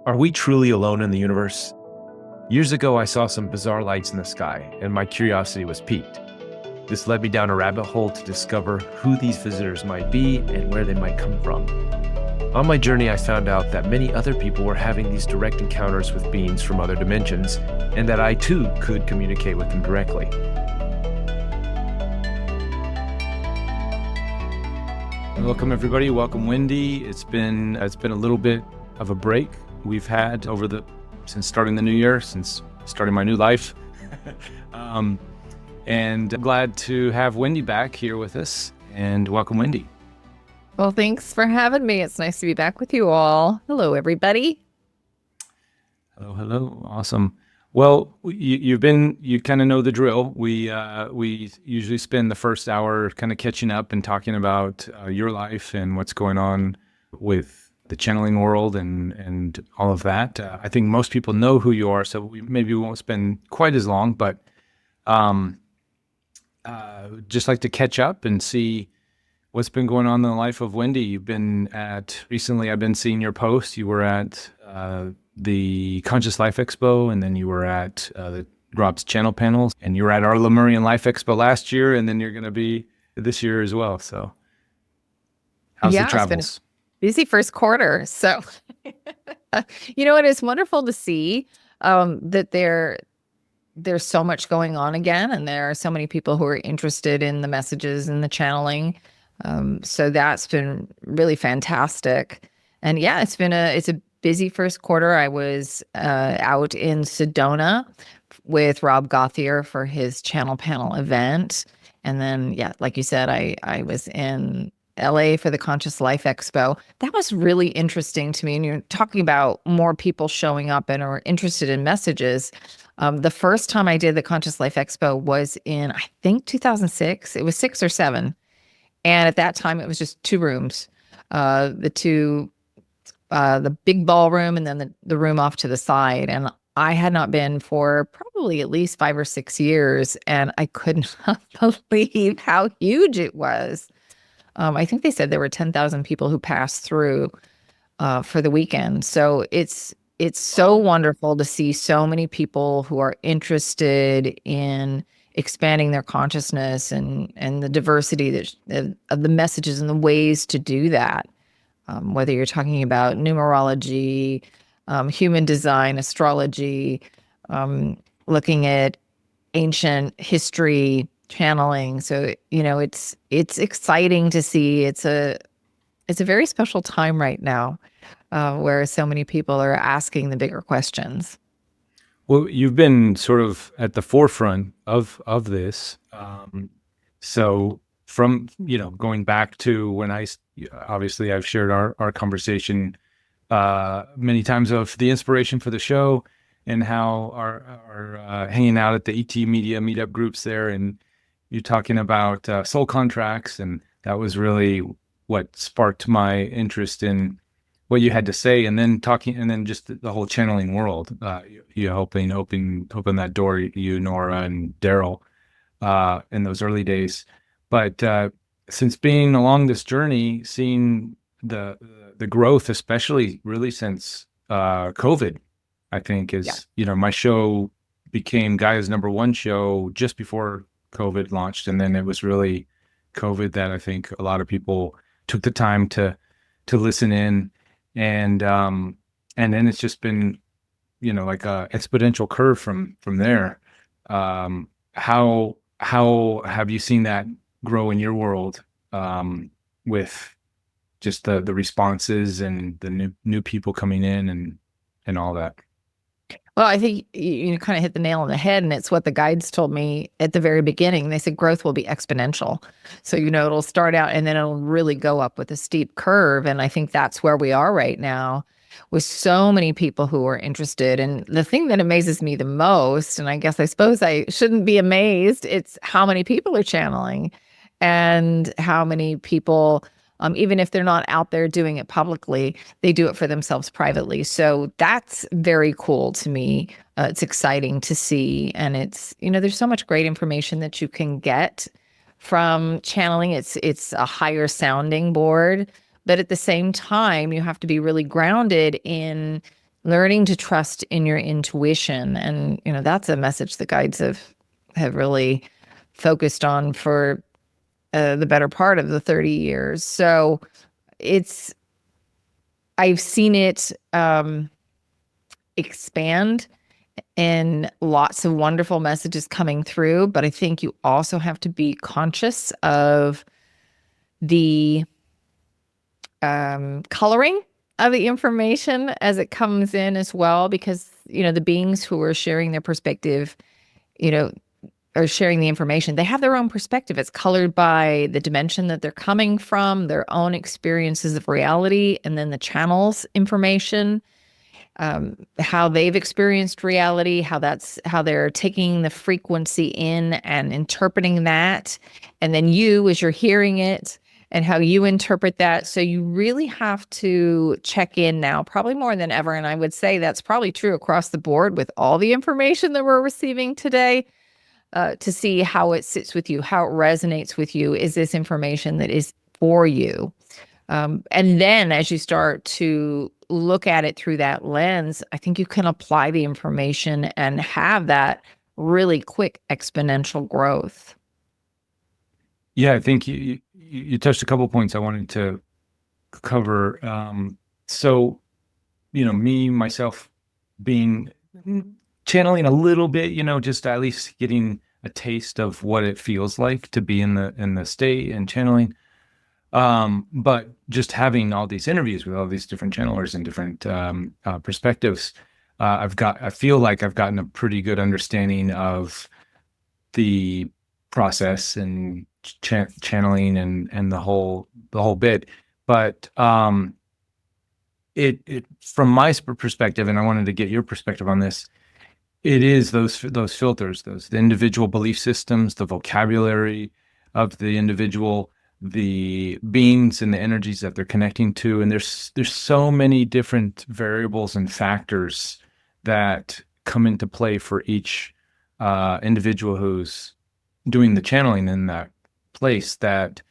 Are we truly alone in the universe? Years ago, I saw some bizarre lights in the sky, and my curiosity was piqued. This led me down a rabbit hole to discover who these visitors might be and where they might come from. On my journey, I found out that many other people were having these direct encounters with beings from other dimensions, and that I too could communicate with them directly. Welcome everybody, welcome Wendy. It's been a little bit of a break we've had since starting the new year, since starting my new life. And I'm glad to have Wendy back here with us, and welcome Wendy. Well, thanks for having me. It's nice to be back with you all. Hello, everybody. Hello. Awesome. Well, you kind of know the drill. We usually spend the first hour kind of catching up and talking about your life and what's going on with the channeling world and all of that. I think most people know who you are, so maybe we won't spend quite as long, but just like to catch up and see what's been going on in the life of Wendy. Recently I've been seeing your posts. You were at the Conscious Life Expo, and then you were at Rob's channel panels, and you were at our Lemuria Life Expo last year, and then you're going to be this year as well. So how's the travels? It's been a busy first quarter. So, it is wonderful to see that there's so much going on again, and there are so many people who are interested in the messages and the channeling. So that's been really fantastic. And yeah, it's a busy first quarter. I was out in Sedona with Rob Gauthier for his channel panel event. And then, yeah, like you said, I was in LA for the Conscious Life Expo. That was really interesting to me. And you're talking about more people showing up and are interested in messages. The first time I did the Conscious Life Expo was in, I think, 2006. It was 6 or 7. And at that time, it was just 2 rooms, the big ballroom and then the room off to the side. And I had not been for probably at least 5 or 6 years, and I could not believe how huge it was. I think they said there were 10,000 people who passed through for the weekend. So it's so wonderful to see so many people who are interested in expanding their consciousness and the diversity of the messages and the ways to do that. Whether you're talking about numerology, human design, astrology, looking at ancient history, channeling. So, it's exciting to see. It's a very special time right now where so many people are asking the bigger questions. Well, you've been sort of at the forefront of this. So from, going back to when obviously I've shared our conversation many times of the inspiration for the show and how our hanging out at the ET Media meetup groups there, and you're talking about soul contracts, and that was really what sparked my interest in what you had to say, and then just the whole channeling world. You helping open that door, you, Nora, and Daryl, in those early days. But since being along this journey, seeing the growth, especially really since COVID, I think my show became Gaia's #1 show just before COVID launched, and then it was really COVID that I think a lot of people took the time to listen in. And then it's just been, like a exponential curve from there. How have you seen that grow in your world, with just the responses and the new people coming in and all that? Well, I think you kind of hit the nail on the head, and it's what the guides told me at the very beginning. They said growth will be exponential. So, it'll start out and then it'll really go up with a steep curve. And I think that's where we are right now with so many people who are interested. And the thing that amazes me the most, and I suppose I shouldn't be amazed, it's how many people are channeling and how many people, even if they're not out there doing it publicly, they do it for themselves privately. So that's very cool to me. It's exciting to see. And it's, there's so much great information that you can get from channeling. It's a higher sounding board, but at the same time, you have to be really grounded in learning to trust in your intuition. And, that's a message the guides have really focused on for the better part of the 30 years. So I've seen it expand and lots of wonderful messages coming through. But I think you also have to be conscious of the coloring of the information as it comes in as well, because, the beings who are sharing their perspective, are sharing the information. They have their own perspective. It's colored by the dimension that they're coming from, their own experiences of reality, and then the channels information, how they've experienced reality, how they're taking the frequency in and interpreting that. And then you, as you're hearing it, and how you interpret that. So you really have to check in now, probably more than ever. And I would say that's probably true across the board with all the information that we're receiving today, to see how it sits with you, how it resonates with you. Is this information that is for you? And then as you start to look at it through that lens, I think you can apply the information and have that really quick exponential growth. Yeah, I think you touched a couple of points I wanted to cover. So, me, myself, being channeling a little bit, just at least getting a taste of what it feels like to be in the state and channeling. But just having all these interviews with all these different channelers and different perspectives, I feel like I've gotten a pretty good understanding of the process and channeling and the whole bit. But it from my perspective, and I wanted to get your perspective on this, it is those filters, the individual belief systems, the vocabulary of the individual, the beings and the energies that they're connecting to. And there's so many different variables and factors that come into play for each individual who's doing the channeling in that place, that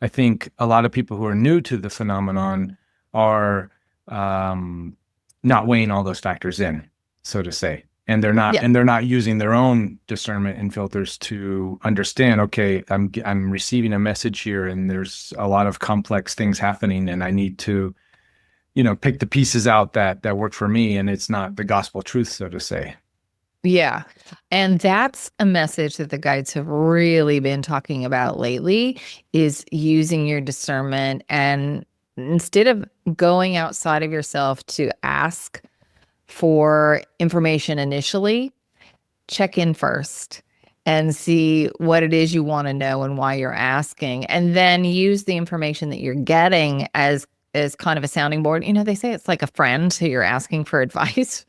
I think a lot of people who are new to the phenomenon are not weighing all those factors in, so to say. And they're not using their own discernment and filters to understand, okay, I'm receiving a message here and there's a lot of complex things happening and I need to, pick the pieces out that work for me, and it's not the gospel truth, so to say. Yeah. And that's a message that the guides have really been talking about lately, is using your discernment. And instead of going outside of yourself to ask for information initially, check in first and see what it is you want to know and why you're asking. And then use the information that you're getting as kind of a sounding board. They say it's like a friend who you're asking for advice.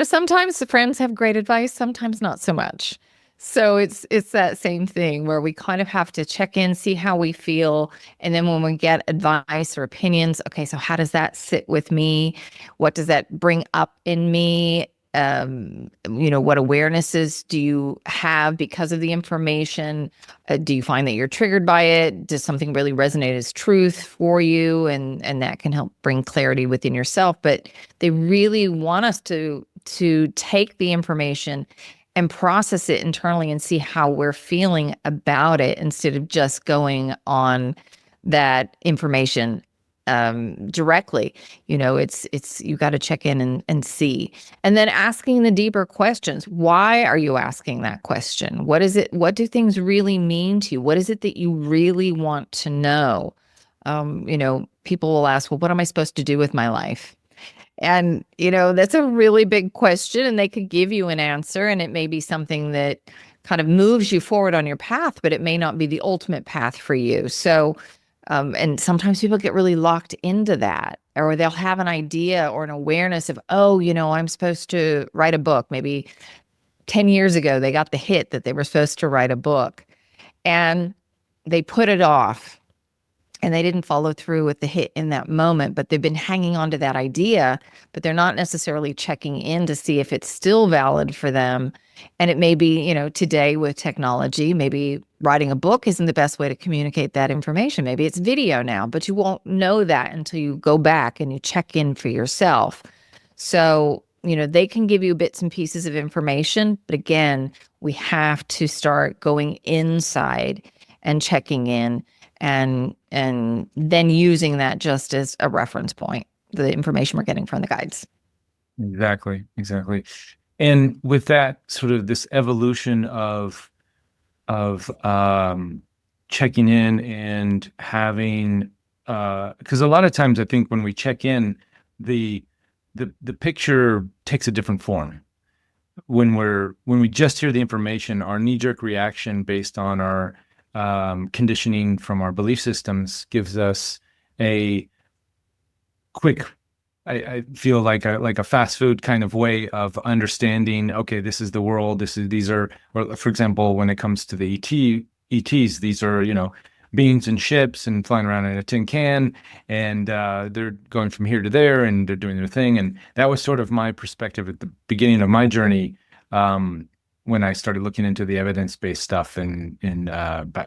Sometimes the friends have great advice, sometimes not so much. So it's that same thing where we kind of have to check in, see how we feel. And then when we get advice or opinions, okay, so how does that sit with me? What does that bring up in me? What awarenesses do you have because of the information? Do you find that you're triggered by it? Does something really resonate as truth for you? And that can help bring clarity within yourself. But they really want us to take the information and process it internally and see how we're feeling about it, instead of just going on that information directly. It's you got to check in and see, and then asking the deeper questions. Why are you asking that question? What is it? What do things really mean to you? What is it that you really want to know? People will ask, well, what am I supposed to do with my life? And, that's a really big question, and they could give you an answer, and it may be something that kind of moves you forward on your path, but it may not be the ultimate path for you. So, and sometimes people get really locked into that, or they'll have an idea or an awareness of, I'm supposed to write a book. Maybe 10 years ago, they got the hit that they were supposed to write a book, and they put it off. And they didn't follow through with the hit in that moment, but they've been hanging on to that idea, but they're not necessarily checking in to see if it's still valid for them. And it may be, today with technology, maybe writing a book isn't the best way to communicate that information. Maybe it's video now, but you won't know that until you go back and you check in for yourself. So, they can give you bits and pieces of information, but again, we have to start going inside and checking in and then using that just as a reference point, the information we're getting from the guides. Exactly. And with that sort of this evolution of checking in and having, because a lot of times I think when we check in, the picture takes a different form. When we just hear the information, our knee-jerk reaction based on our conditioning from our belief systems gives us a quick, I feel like a fast food kind of way of understanding, okay, this is the world, these are, or for example, when it comes to the ETs, these are, beings and ships and flying around in a tin can, and they're going from here to there and they're doing their thing. And that was sort of my perspective at the beginning of my journey, when I started looking into the evidence-based stuff and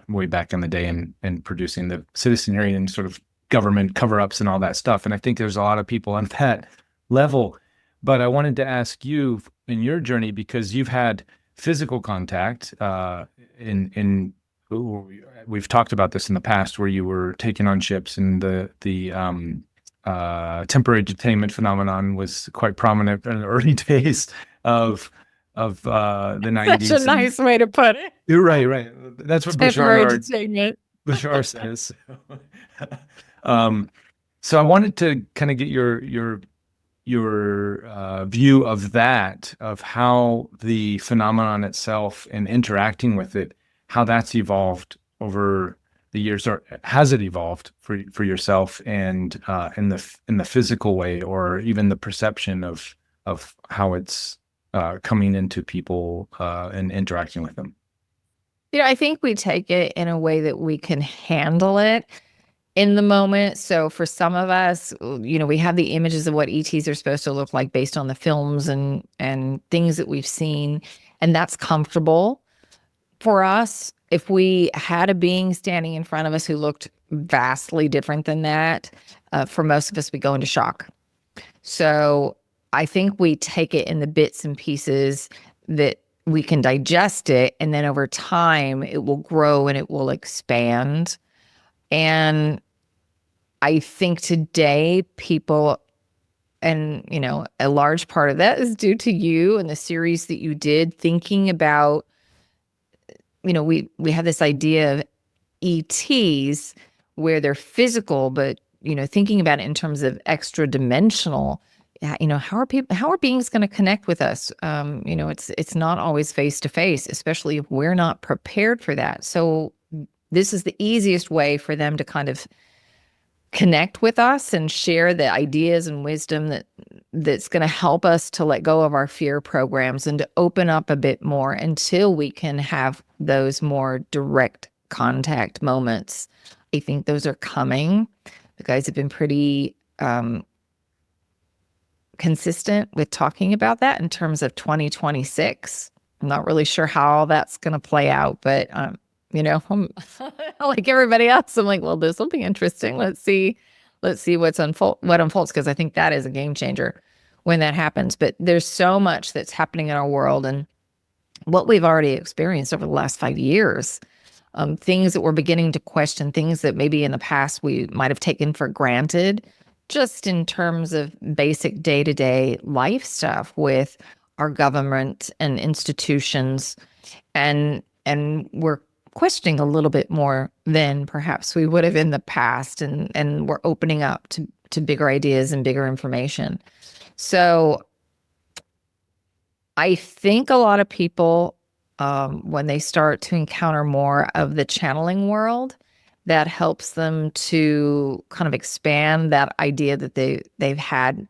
way back in the day and producing the citizenry and sort of government cover-ups and all that stuff. And I think there's a lot of people on that level. But I wanted to ask you in your journey, because you've had physical contact we've talked about this in the past, where you were taken on ships, and the temporary detainment phenomenon was quite prominent in the early days of the 90s. Such a nice way to put it. You're right. That's what Bashar says. So I wanted to kind of get your view of that, of how the phenomenon itself and interacting with it, how that's evolved over the years, or has it evolved for yourself, and in the physical way, or even the perception of how it's coming into people and interacting with them? I think we take it in a way that we can handle it in the moment. So for some of us, we have the images of what ETs are supposed to look like based on the films and things that we've seen, and that's comfortable for us. If we had a being standing in front of us who looked vastly different than that, for most of us, we go into shock. So I think we take it in the bits and pieces that we can digest it, and then over time it will grow and it will expand. And I think today people, and a large part of that is due to you and the series that you did, thinking about, we have this idea of ETs where they're physical, but thinking about it in terms of extra dimensional. How are beings going to connect with us? It's not always face to face, especially if we're not prepared for that. So this is the easiest way for them to kind of connect with us and share the ideas and wisdom that's going to help us to let go of our fear programs and to open up a bit more until we can have those more direct contact moments. I think those are coming. The guys have been pretty consistent with talking about that in terms of 2026. I'm not really sure how that's going to play out, but I'm like everybody else, I'm like, well, this will be interesting. Let's see what unfolds, because I think that is a game changer when that happens. But there's so much that's happening in our world, and what we've already experienced over the last 5 years, things that we're beginning to question, things that maybe in the past we might have taken for granted, just in terms of basic day-to-day life stuff with our government and institutions, and we're questioning a little bit more than perhaps we would have in the past, and we're opening up to bigger ideas and bigger information. So I think a lot of people, when they start to encounter more of the channeling world, that helps them to kind of expand that idea that they've had,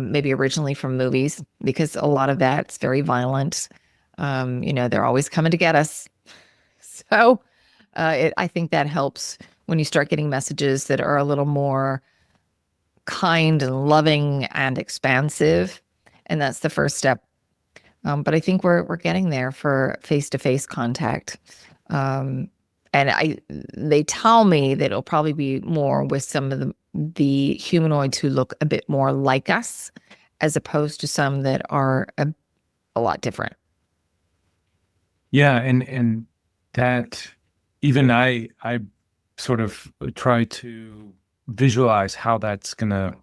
maybe originally from movies, because a lot of that's very violent. They're always coming to get us. So I think that helps when you start getting messages that are a little more kind and loving and expansive. And that's the first step. But I think we're getting there for face-to-face contact. And they tell me that it'll probably be more with some of the humanoids who look a bit more like us, as opposed to some that are a lot different. Yeah, and that even I sort of try to visualize how that's gonna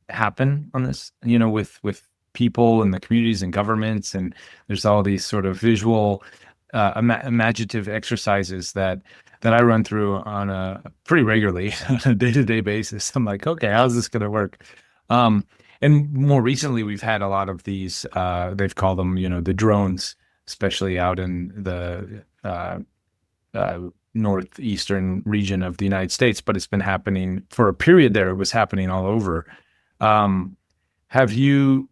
happen on this, with people and the communities and governments, and there's all these sort of visual imaginative exercises that I run through on a pretty regularly on a day-to-day basis. I'm like, okay, how's this gonna work? And more recently we've had a lot of these they've called them, the drones, especially out in the northeastern region of the United States, but it's been happening for a period there. It was happening all over. Have you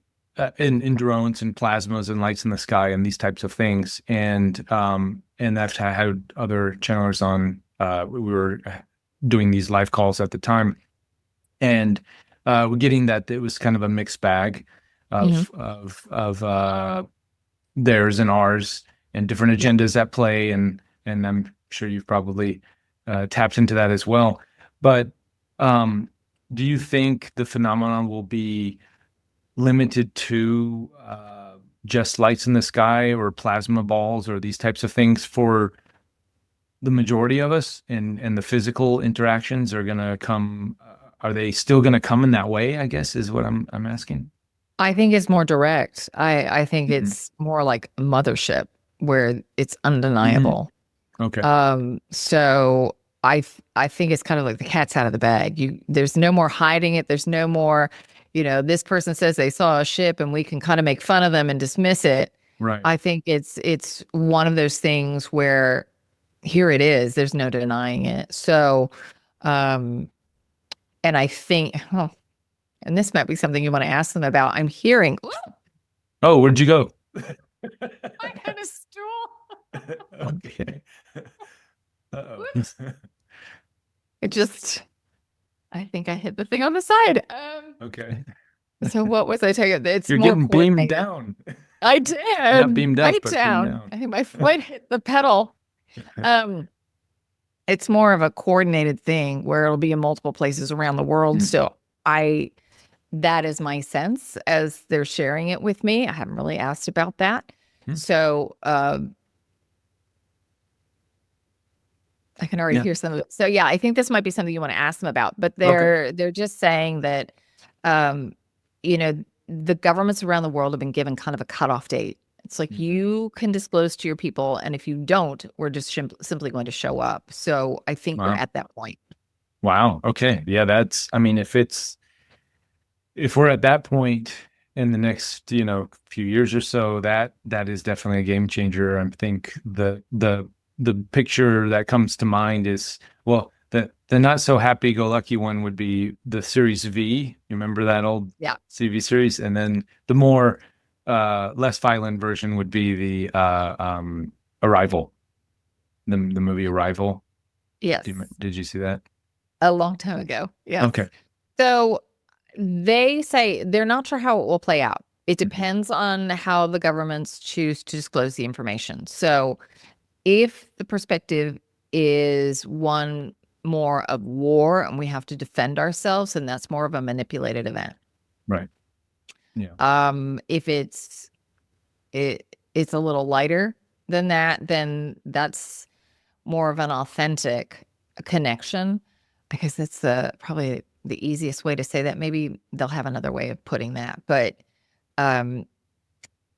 in drones and plasmas and lights in the sky and these types of things? And I've had other channelers on. We were doing these live calls at the time, and we're getting that it was kind of a mixed bag of theirs and ours, and different agendas at play, and I'm sure you've probably tapped into that as well. But do you think the phenomenon will be limited to just lights in the sky or plasma balls or these types of things for the majority of us, and the physical interactions are going to come? Are they still going to come in that way, I guess, is what I'm asking. I think it's more direct. I think it's more like mothership where it's undeniable. Okay. So I think it's kind of like the cat's out of the bag. There's no more hiding it. There's no more, this person says they saw a ship and we can kind of make fun of them and dismiss it. Right. I think it's one of those things where here it is. There's no denying it. So, and I think, and this might be something you want to ask them about. I'm hearing. Oh, where'd you go? I had a stool. Okay. Uh-oh. I think I hit the thing on the side. Okay. So what was I telling you? It's You're more getting beamed down. I did. Not beamed up, right but down. beamed down. I think my foot hit the pedal. It's more of a coordinated thing where it'll be in multiple places around the world. So that is my sense as they're sharing it with me. I haven't really asked about that. So I can already hear some of it. So yeah, I think this might be something you want to ask them about, but they're just saying that, the governments around the world have been given kind of a cutoff date. It's like you can disclose to your people, and if you don't, we're just simply going to show up. So I think we're at that point. Wow. Okay. Yeah, if we're at that point in the next, few years or so, that is definitely a game changer. I think the picture that comes to mind is, well, the not so happy-go-lucky one would be the Series V. You remember that old CV series? And then the more less violent version would be the Arrival, the movie Arrival. Yes. Did you see that? A long time ago. Yeah. Okay. So they say they're not sure how it will play out. It depends on how the governments choose to disclose the information. So if the perspective is one more of war and we have to defend ourselves, and that's more of a manipulated event. Right. Yeah. If it's a little lighter than that, then that's more of an authentic connection, because that's probably the easiest way to say that. Maybe they'll have another way of putting that, but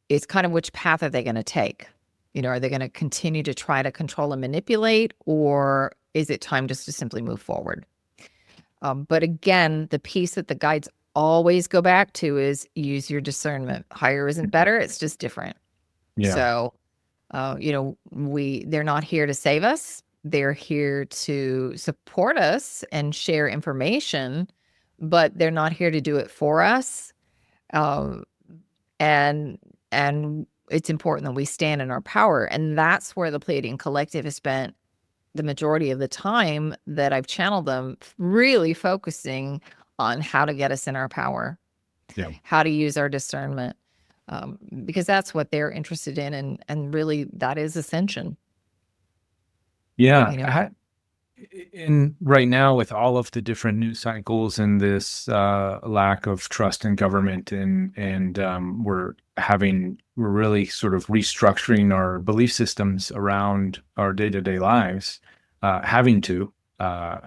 it's kind of which path are they going to take? Are they going to continue to try to control and manipulate, or is it time just to simply move forward? But again, the piece that the guides always go back to is use your discernment. Higher isn't better. It's just different. Yeah. So, they're not here to save us. They're here to support us and share information, but they're not here to do it for us. And it's important that we stand in our power. And that's where the Pleiadian Collective has spent the majority of the time that I've channeled them, really focusing on how to get us in our power, how to use our discernment, because that's what they're interested in. And really that is ascension. Yeah. in right now with all of the different news cycles and this lack of trust in government, and we're really sort of restructuring our belief systems around our day-to-day lives, having to uh,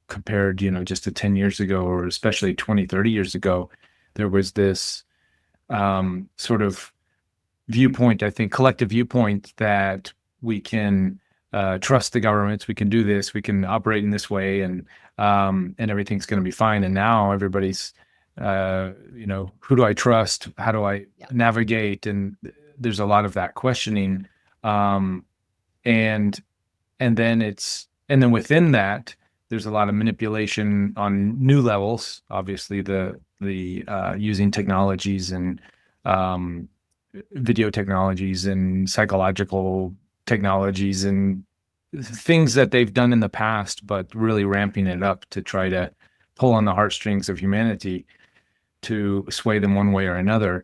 compared, just to 10 years ago, or especially 20, 30 years ago, there was this sort of viewpoint, I think, collective viewpoint that we can trust the governments, we can do this, we can operate in this way, and everything's going to be fine. And now everybody's, who do I trust? How do I navigate? And there's a lot of that questioning, um, and and then within that, there's a lot of manipulation on new levels. Obviously, the using technologies and um, video technologies and psychological technologies and things that they've done in the past, but really ramping it up to try to pull on the heartstrings of humanity to sway them one way or another.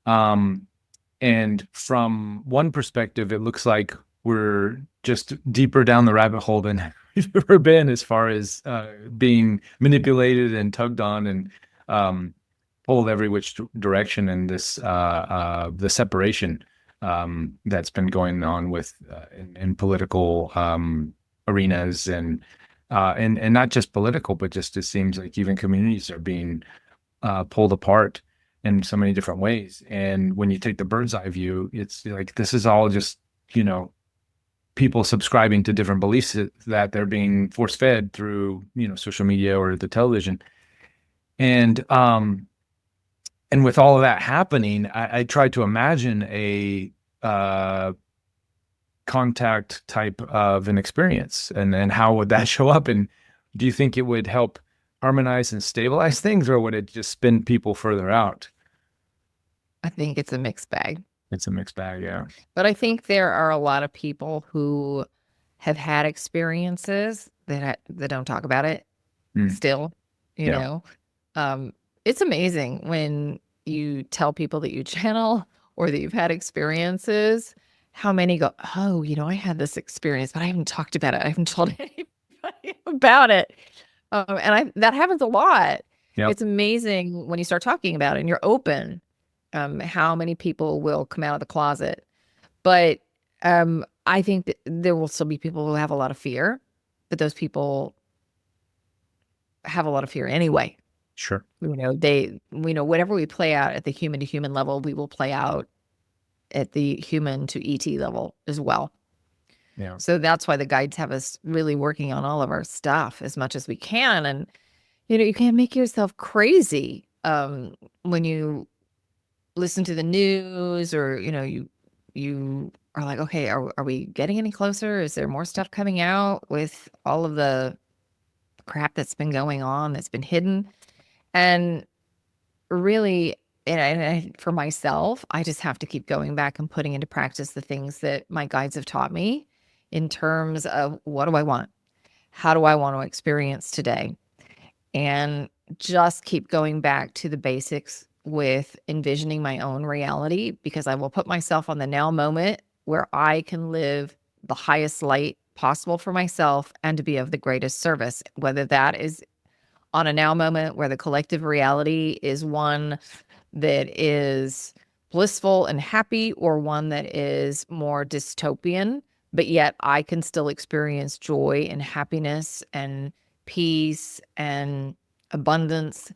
And from one perspective, it looks like we're just deeper down the rabbit hole than we've ever been, as far as being manipulated and tugged on and pulled every which direction in this the separation that's been going on with in political arenas, and not just political, but just it seems like even communities are being pulled apart in so many different ways. And when you take the bird's eye view, it's like this is all just, people subscribing to different beliefs that they're being force fed through, social media or the television. And with all of that happening, I tried to imagine a contact type of an experience, and how would that show up? And do you think it would help harmonize and stabilize things, or would it just spin people further out? I think it's a mixed bag. It's a mixed bag, yeah. But I think there are a lot of people who have had experiences that don't talk about it still, you Yeah. know. It's amazing when you tell people that you channel or that you've had experiences, how many go, oh, I had this experience, but I haven't talked about it. I haven't told anybody about it. And that happens a lot. Yep. It's amazing when you start talking about it and you're open, how many people will come out of the closet. But I think that there will still be people who have a lot of fear, but those people have a lot of fear anyway. Sure. Whatever we play out at the human to human level, we will play out at the human to ET level as well. Yeah. So that's why the guides have us really working on all of our stuff as much as we can. And, you can't make yourself crazy when you listen to the news, or, you are like, okay, are we getting any closer? Is there more stuff coming out with all of the crap that's been going on, that's been hidden? And really, for myself, I just have to keep going back and putting into practice the things that my guides have taught me in terms of what do I want? How do I want to experience today? And just keep going back to the basics with envisioning my own reality, because I will put myself on the now moment where I can live the highest light possible for myself and to be of the greatest service, whether that is on a now moment where the collective reality is one that is blissful and happy, or one that is more dystopian, but yet I can still experience joy and happiness and peace and abundance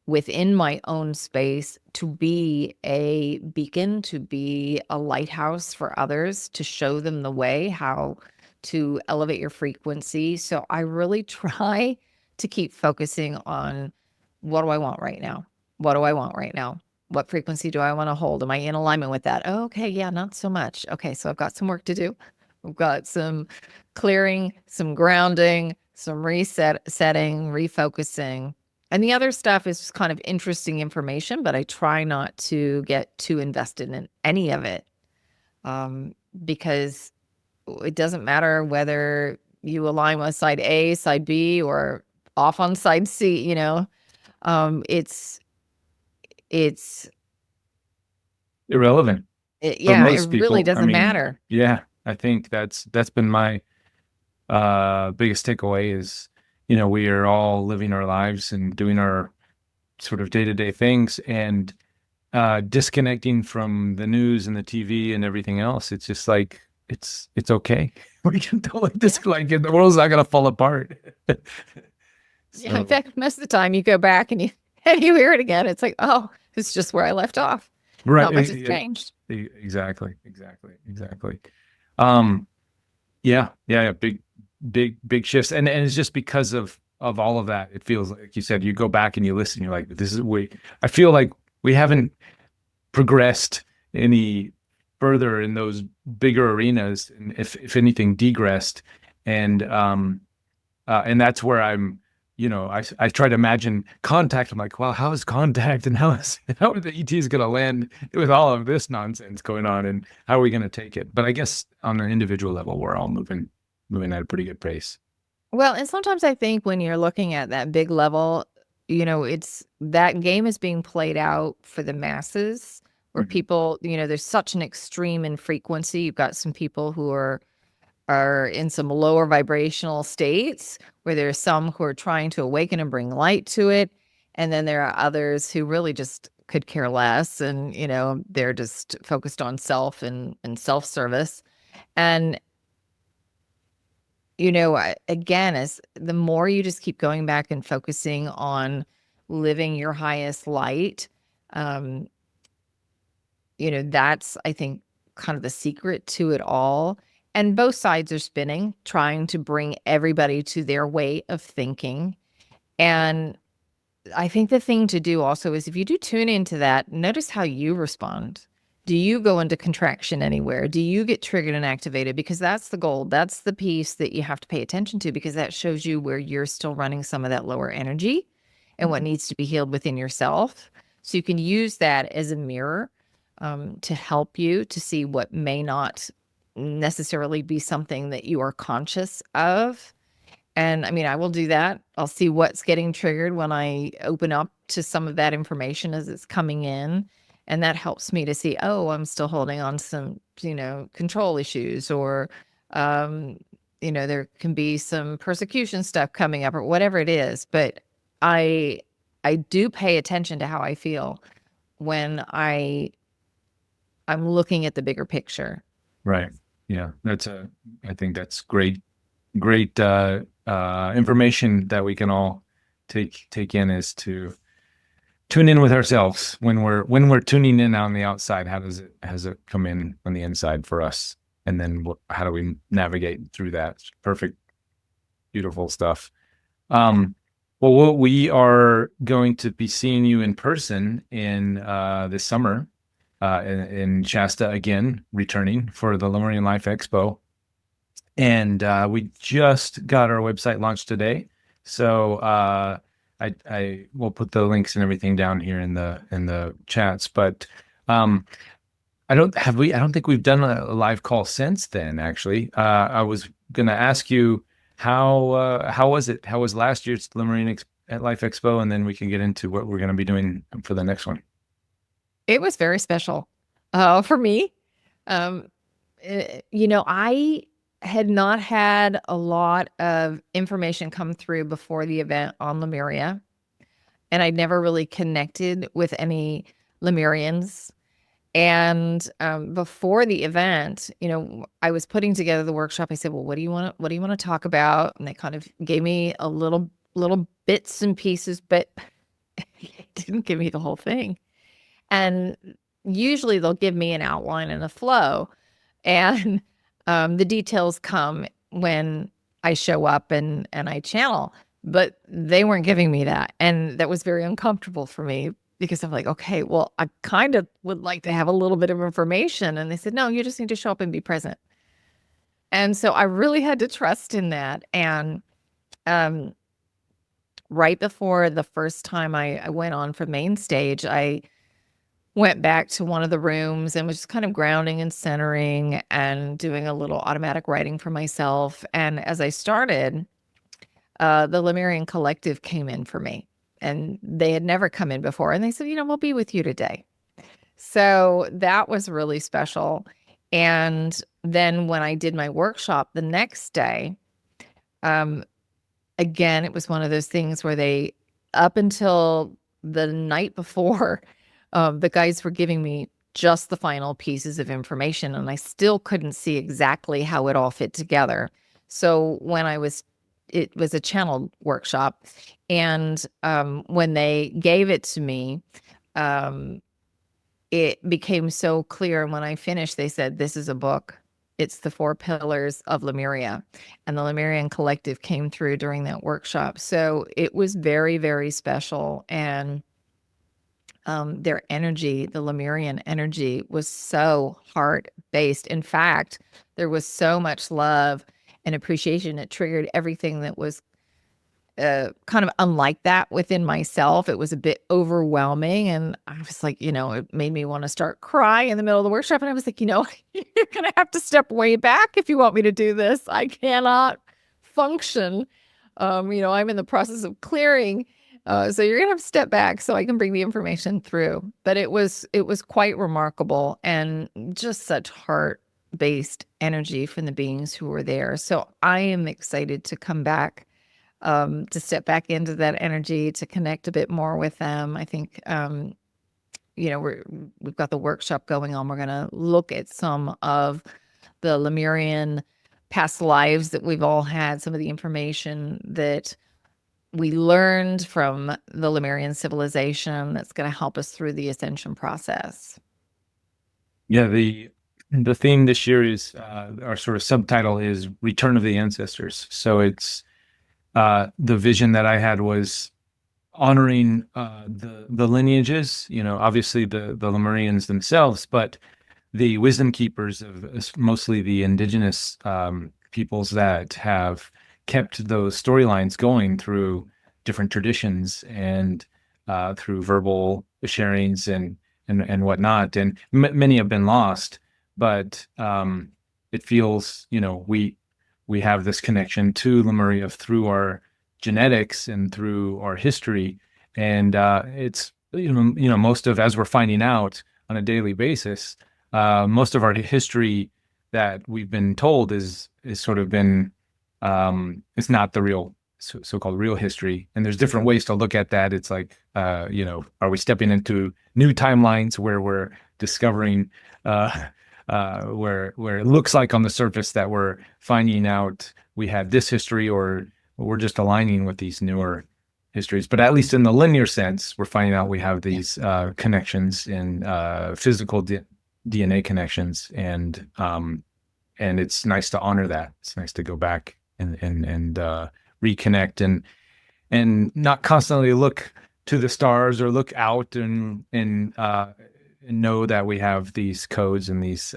within my own space, to be a beacon, to be a lighthouse for others, to show them the way, how to elevate your frequency. So I really try to keep focusing on, what do I want right now? What do I want right now? What frequency do I want to hold? Am I in alignment with that? Oh, okay, yeah, not so much. Okay, so I've got some work to do. I've got some clearing, some grounding, some setting, refocusing. And the other stuff is just kind of interesting information, but I try not to get too invested in any of it, because it doesn't matter whether you align with side A, side B, or off on side C, it's Irrelevant for yeah, it most really people. I doesn't mean, matter. yeah, I think that's been my biggest takeaway is, we are all living our lives and doing our sort of day-to-day things, and disconnecting from the news and the TV and everything else. It's just like, it's okay. We can totally disconnect. The world's not going to fall apart. Yeah, in fact, most of the time you go back and you and you hear it again. It's like, oh, it's just where I left off. Right. Not much has changed. Exactly. Yeah. Big shifts. And it's just because of all of that. It feels like you said, you go back and you listen, you're like, I feel like we haven't progressed any further in those bigger arenas, and if anything, degressed. And that's where I'm, I try to imagine contact. I'm like, well, how is contact, and how are the ETs going to land with all of this nonsense going on, and how are we going to take it? But I guess on an individual level, we're all moving at a pretty good pace. Well, and sometimes I think when you're looking at that big level, it's that game is being played out for the masses, where people, there's such an extreme in frequency. You've got some people who are in some lower vibrational states, where there's some who are trying to awaken and bring light to it. And then there are others who really just could care less. And, they're just focused on self and self-service. And, again, as the more you just keep going back and focusing on living your highest light, that's, I think, kind of the secret to it all. And both sides are spinning, trying to bring everybody to their way of thinking. And I think the thing to do also is, if you do tune into that, notice how you respond. Do you go into contraction anywhere? Do you get triggered and activated? Because that's the goal. That's the piece that you have to pay attention to, because that shows you where you're still running some of that lower energy and what needs to be healed within yourself. So you can use that as a mirror to help you to see what may not necessarily be something that you are conscious of. And I mean, I will do that. I'll see what's getting triggered when I open up to some of that information as it's coming in. And that helps me to see, oh, I'm still holding on to some, control issues, or, there can be some persecution stuff coming up, or whatever it is. But I do pay attention to how I feel when I'm looking at the bigger picture. Right. Yeah. I think that's great information that we can all take in, is to tune in with ourselves when we're tuning in on the outside. Has it come in on the inside for us? And then how do we navigate through that? Perfect. Beautiful stuff. Well, we are going to be seeing you in person in this summer, in Shasta, again, returning for the Lemurian Life Expo. And we just got our website launched today. So I will put the links and everything down here in the chats. But I don't think we've done a live call since then, actually. I was gonna ask you, how was it? How was last year's Lemurian Life Expo? And then we can get into what we're gonna be doing for the next one. It was very special for me. I had not had a lot of information come through before the event on Lemuria, and I'd never really connected with any Lemurians. And before the event, I was putting together the workshop. I said, well, what do you want to talk about? And they kind of gave me a little bits and pieces, but it didn't give me the whole thing. And usually they'll give me an outline and a flow, and the details come when I show up and I channel, but they weren't giving me that. And that was very uncomfortable for me, because I'm like, okay, well, I kind of would like to have a little bit of information. And they said, no, you just need to show up and be present. And so I really had to trust in that. And right before the first time I went on for main stage, I went back to one of the rooms and was just kind of grounding and centering and doing a little automatic writing for myself. And as I started, the Lemurian Collective came in for me, and they had never come in before. And they said, we'll be with you today. So that was really special. And then when I did my workshop the next day, Again, it was one of those things where they, up until the night before, the guys were giving me just the final pieces of information, and I still couldn't see exactly how it all fit together. So when it was a channel workshop, and when they gave it to me, it became so clear. And when I finished, they said, "This is a book. It's the 4 pillars of Lemuria." And the Lemurian Collective came through during that workshop. So it was very, very special. And their energy, the Lemurian energy, was so heart-based. In fact, there was so much love and appreciation. It triggered everything that was kind of unlike that within myself. It was a bit overwhelming. And I was like, it made me want to start crying in the middle of the workshop. And I was like, you're going to have to step way back if you want me to do this. I cannot function. I'm in the process of clearing. So you're going to have to step back so I can bring the information through. But it was quite remarkable, and just such heart-based energy from the beings who were there. So I am excited to come back, to step back into that energy, to connect a bit more with them. I think, we've got the workshop going on. We're going to look at some of the Lemurian past lives that we've all had, some of the information that we learned from the Lemurian civilization that's going to help us through the ascension process. Yeah, the theme this year is, our sort of subtitle is Return of the Ancestors. So it's the vision that I had was honoring the lineages, obviously the Lemurians themselves, but the wisdom keepers of mostly the indigenous peoples that have kept those storylines going through different traditions and through verbal sharings and whatnot. And many have been lost, but it feels, we have this connection to Lemuria through our genetics and through our history. And it's, most of, as we're finding out on a daily basis, most of our history that we've been told is sort of been, it's not the real so-called real history. And there's different ways to look at that. It's like, are we stepping into new timelines where we're discovering, where it looks like on the surface that we're finding out we had this history, or we're just aligning with these newer histories. But at least in the linear sense, we're finding out we have these connections in physical DNA connections, and it's nice to honor that. It's nice to go back and reconnect and not constantly look to the stars or look out and know that we have these codes and these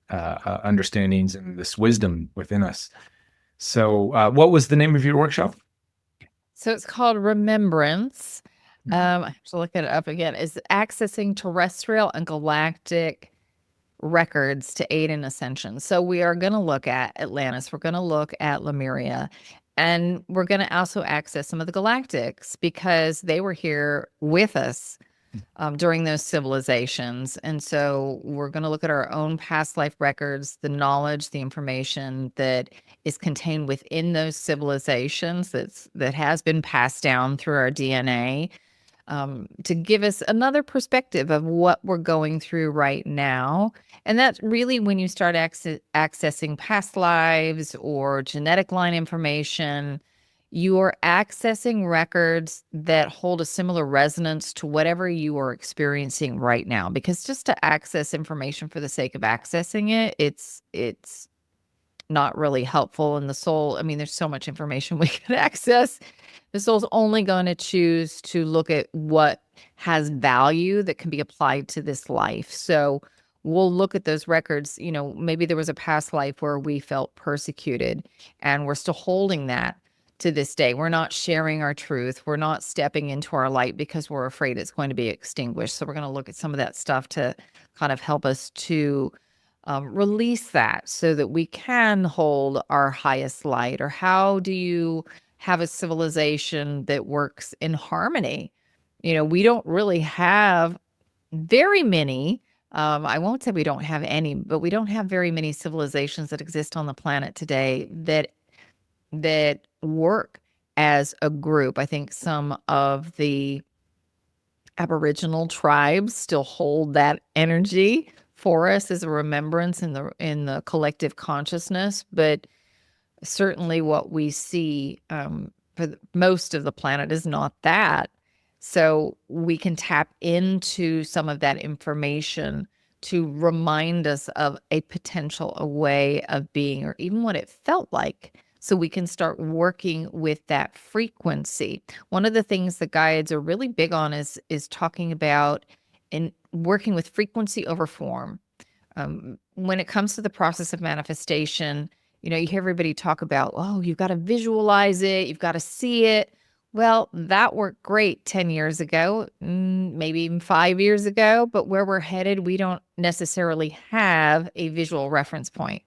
understandings and this wisdom within us. So what was the name of your workshop? So it's called Remembrance. I have to look it up again. Is accessing terrestrial and galactic records to aid in ascension. So we are going to look at Atlantis. We're going to look at Lemuria. And we're going to also access some of the galactics, because they were here with us during those civilizations. And so we're going to look at our own past life records, the knowledge, the information that is contained within those civilizations that has been passed down through our DNA, to give us another perspective of what we're going through right now. And that's really when you start accessing past lives or genetic line information, you are accessing records that hold a similar resonance to whatever you are experiencing right now. Because just to access information for the sake of accessing it, it's not really helpful. And the soul, there's so much information we can access. The soul's only going to choose to look at what has value that can be applied to this life. So we'll look at those records. Maybe there was a past life where we felt persecuted, and we're still holding that to this day. We're not sharing our truth. We're not stepping into our light because we're afraid it's going to be extinguished. So we're going to look at some of that stuff to kind of help us to release that so that we can hold our highest light. Or how do you have a civilization that works in harmony? We don't really have very many. I won't say we don't have any, but we don't have very many civilizations that exist on the planet today that that work as a group. I think some of the Aboriginal tribes still hold that energy for us as a remembrance in the collective consciousness, but certainly what we see for most of the planet is not that. So we can tap into some of that information to remind us of a potential a way of being, or even what it felt like, so we can start working with that frequency. One of the things the guides are really big on is talking about and working with frequency over form. When it comes to the process of manifestation, you hear everybody talk about, oh, you've got to visualize it, you've got to see it. Well, that worked great 10 years ago, maybe even 5 years ago, but where we're headed, we don't necessarily have a visual reference point.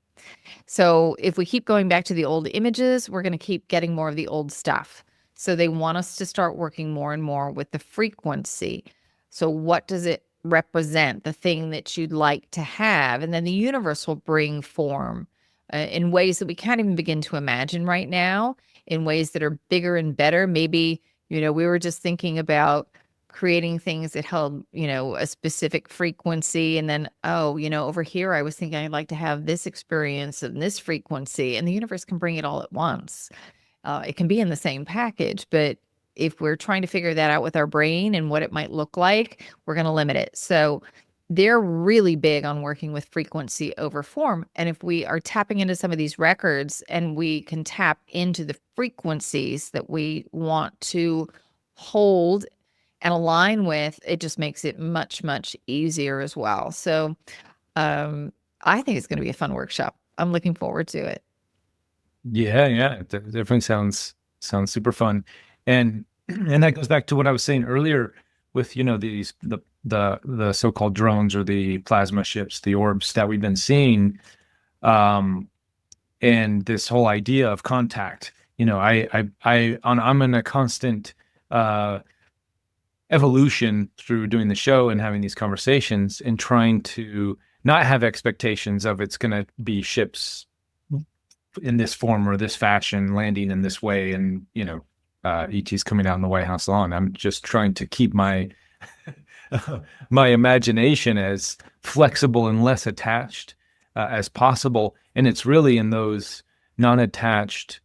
So if we keep going back to the old images, we're going to keep getting more of the old stuff. So they want us to start working more and more with the frequency. So what does it represent, the thing that you'd like to have? And then the universe will bring form in ways that we can't even begin to imagine right now, in ways that are bigger and better. Maybe, we were just thinking about creating things that held, a specific frequency. And then, over here, I was thinking I'd like to have this experience and this frequency, and the universe can bring it all at once. It can be in the same package, but if we're trying to figure that out with our brain and what it might look like, we're going to limit it. So they're really big on working with frequency over form. And if we are tapping into some of these records and we can tap into the frequencies that we want to hold and align with, it just makes it much, much easier as well. So I think it's going to be a fun workshop. I'm looking forward to it. Yeah, it definitely sounds super fun. And that goes back to what I was saying earlier with, these the so-called drones or the plasma ships, the orbs that we've been seeing, and this whole idea of contact. I'm in a constant evolution through doing the show and having these conversations and trying to not have expectations of it's going to be ships in this form or this fashion landing in this way and ET's coming out in the White House lawn. I'm just trying to keep my my imagination as flexible and less attached as possible, and it's really in those non-attached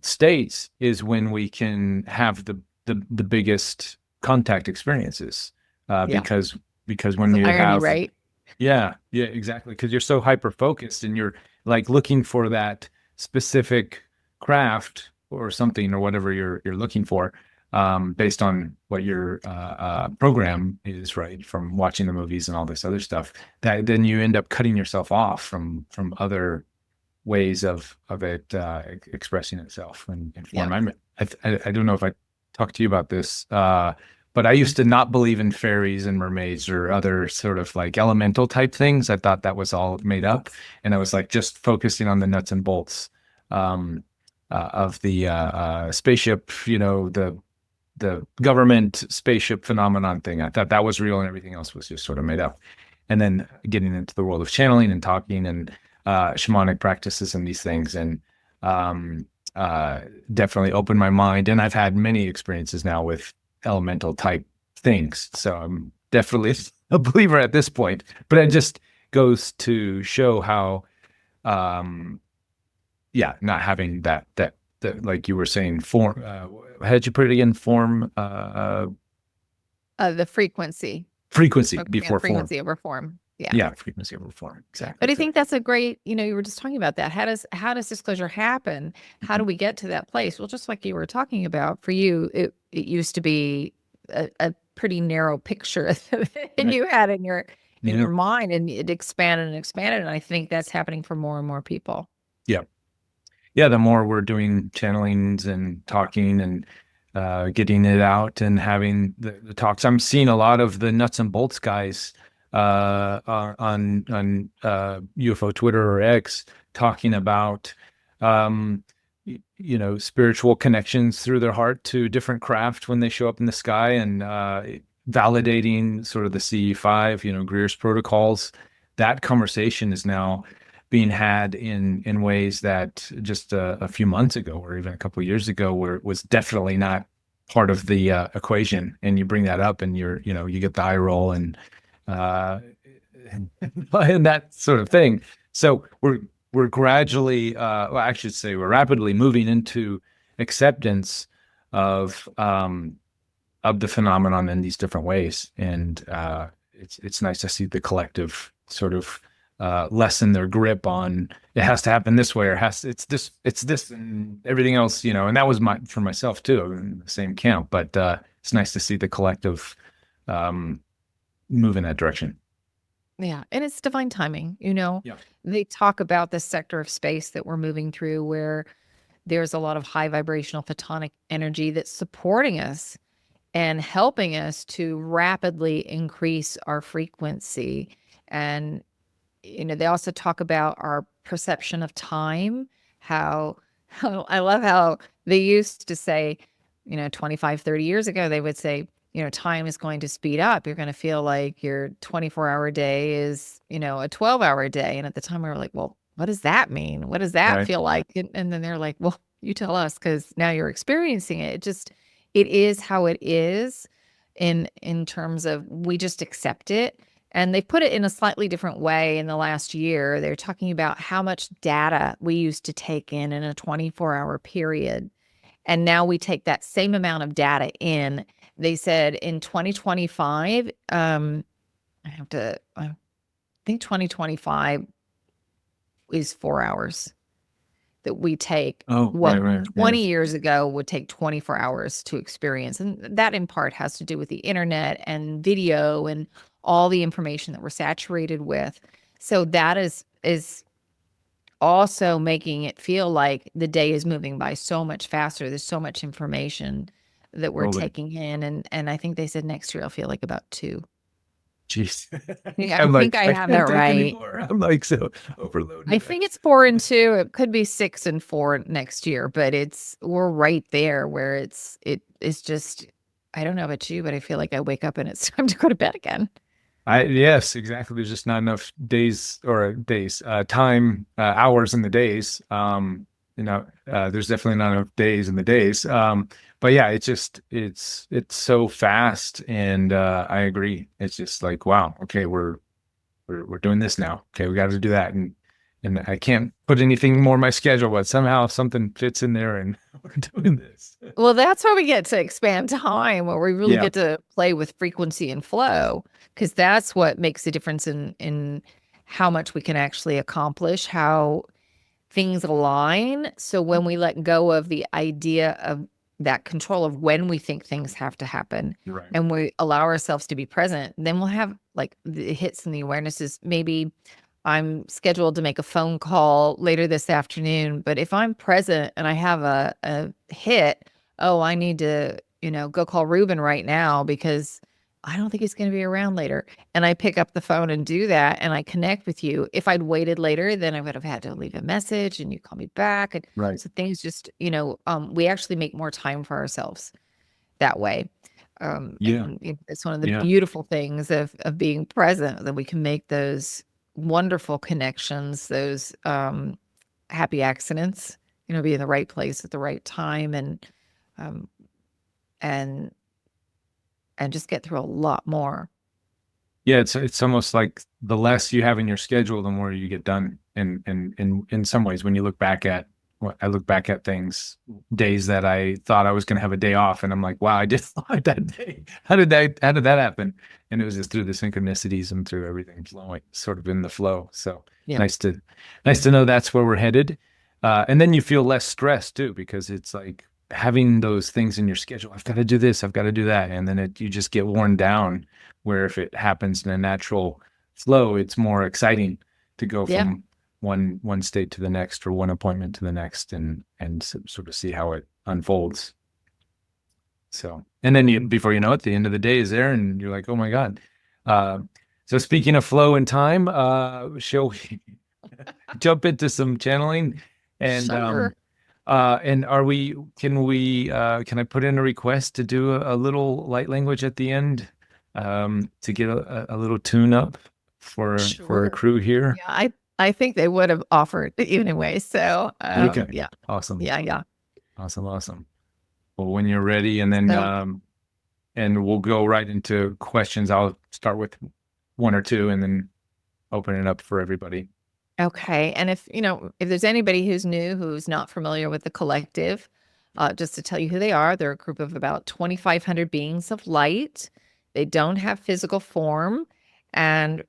states is when we can have the biggest contact experiences, because when you irony, have right? Yeah, exactly. Because you're so hyper focused and you're like looking for that specific craft or something or whatever you're looking for, based on what your program is, right? From watching the movies and all this other stuff, that then you end up cutting yourself off from other ways of it expressing itself in form. Yeah. I don't know if I talked to you about this, but I used to not believe in fairies and mermaids or other sort of like elemental type things. I thought that was all made up. And I was like just focusing on the nuts and bolts of the spaceship, the government spaceship phenomenon thing. I thought that was real and everything else was just sort of made up. And then getting into the world of channeling and talking and shamanic practices and these things. And definitely opened my mind. And I've had many experiences now with elemental type things. So I'm definitely a believer at this point, but it just goes to show how, not having that, like you were saying, form, how did you put it again? Form, the frequency before frequency form. over form. Yeah. Frequency over form. Exactly. But I think that's a great, you were just talking about that. How does disclosure happen? How do we get to that place? Well, just like you were talking about, for you, it used to be a pretty narrow picture that you had in your mind, and it expanded and expanded. And I think that's happening for more and more people. Yeah. The more we're doing channelings and talking and getting it out and having the talks, I'm seeing a lot of the nuts and bolts guys on UFO Twitter or X talking about spiritual connections through their heart to different craft when they show up in the sky, and validating sort of the CE5, Greer's protocols. That conversation is now being had in ways that just a few months ago or even a couple of years ago was definitely not part of the equation. And you bring that up and you get the eye roll and that sort of thing. So we're gradually, well, I should say we're rapidly moving into acceptance of the phenomenon in these different ways. And it's nice to see the collective sort of lessen their grip on it has to happen this way or it's this and everything else, and that was for myself too, in the same camp. But it's nice to see the collective move in that direction. Yeah. And it's divine timing, Yeah. They talk about this sector of space that we're moving through where there's a lot of high vibrational photonic energy that's supporting us and helping us to rapidly increase our frequency. And, they also talk about our perception of time, how I love how they used to say, 25, 30 years ago, they would say, time is going to speed up. You're going to feel like your 24-hour day is, a 12-hour day. And at the time we were like, well, what does that mean? What does that feel like? And then they're like, well, you tell us, because now you're experiencing it. It is how it is in terms of we just accept it. And they put it in a slightly different way in the last year. They're talking about how much data we used to take in a 24-hour period. And now we take that same amount of data in. They said in 2025, I think 2025 is 4 hours that we take. What 20 years ago would take 24 hours to experience. And that in part has to do with the internet and video and all the information that we're saturated with. So that is also making it feel like the day is moving by so much faster. There's so much information that we're taking in. And I think they said next year I'll feel like about 2. Jeez. Yeah, I think I have that right. I'm like so overloaded. I think it's 4 and 2. It could be 6 and 4 next year, but we're right there where it's just, I don't know about you, but I feel like I wake up and it's time to go to bed again. Yes, exactly. There's just not enough time, hours in the days. There's definitely not enough days in the days. But yeah, it's so fast, and I agree. It's just like, wow, okay, we're doing this now. Okay, we got to do that, and I can't put anything more on my schedule, but somehow something fits in there, and we're doing this. Well, that's where we get to expand time, where we really get to play with frequency and flow, because that's what makes a difference in how much we can actually accomplish, how things align. So when we let go of the idea of that control of when we think things have to happen, and we allow ourselves to be present, then we'll have like the hits and the awarenesses. Maybe I'm scheduled to make a phone call later this afternoon, but if I'm present and I have a hit, I need to, go call Reuben right now because I don't think he's going to be around later. And I pick up the phone and do that, and I connect with you. If I'd waited later, then I would have had to leave a message and you call me back. And so things just, we actually make more time for ourselves that way. And it's one of the beautiful things of being present, that we can make those wonderful connections, those happy accidents, be in the right place at the right time, and just get through a lot more. Yeah, it's almost like the less you have in your schedule, the more you get done. And in some ways, when you look back at I look back at things, days that I thought I was going to have a day off, and I'm like, wow, I did that day. How did that happen? And it was just through the synchronicities and through everything flowing, sort of in the flow. So nice to know that's where we're headed. And then you feel less stressed too, because it's like having those things in your schedule. I've got to do this, I've got to do that. And then you just get worn down, where if it happens in a natural flow, it's more exciting to go from one state to the next, or one appointment to the next, and sort of see how it unfolds. So, and then before you know it, the end of the day is there, and you're like, oh my God. So speaking of flow and time, shall we jump into some channeling? And Sure. and can I put in a request to do a little light language at the end, to get a little tune up for a crew here? Yeah, I think they would have offered anyway. So, Okay. yeah. Awesome. Yeah. Awesome. Well, when you're ready, and then So, and we'll go right into questions. I'll start with one or two and then open it up for everybody. okay. And if there's anybody who's new, who's not familiar with the collective, just to tell you who they are, they're a group of about 2,500 beings of light. They don't have physical form. And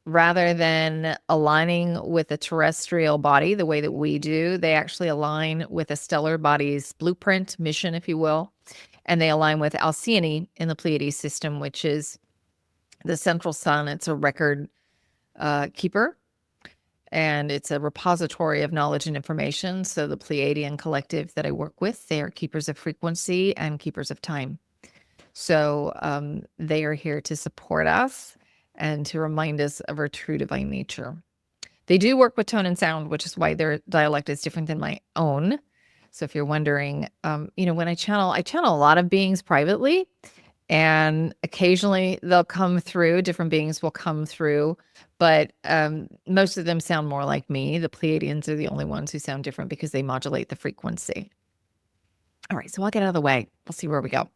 rather than aligning with a terrestrial body the way that we do, they actually align with a stellar body's blueprint, mission, if you will. And they align with Alcyone in the Pleiades system, which is the central sun. It's a record keeper, and it's a repository of knowledge and information. So the Pleiadian Collective that I work with, they are keepers of frequency and keepers of time. So they are here to support us and to remind us of our true divine nature. They do work with tone and sound, which is why their dialect is different than my own. So if you're wondering, when I channel a lot of beings privately, and occasionally they'll come through, different beings will come through, but most of them sound more like me. The Pleiadians are the only ones who sound different because they modulate the frequency. All right, so I'll get out of the way. We'll see where we go.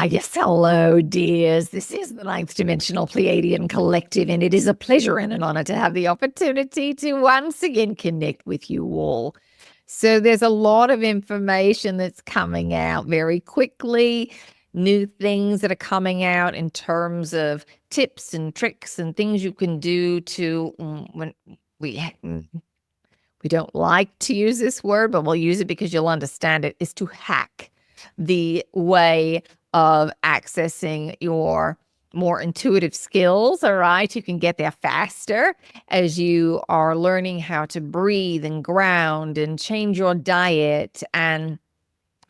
Yes, hello, dears. This is the Ninth Dimensional Pleiadian Collective, and it is a pleasure and an honor to have the opportunity to once again connect with you all. So there's a lot of information that's coming out very quickly, new things that are coming out in terms of tips and tricks and things you can do to, when we don't like to use this word, but we'll use it because you'll understand it, is to hack the way of accessing your more intuitive skills. All right. You can get there faster as you are learning how to breathe and ground and change your diet, and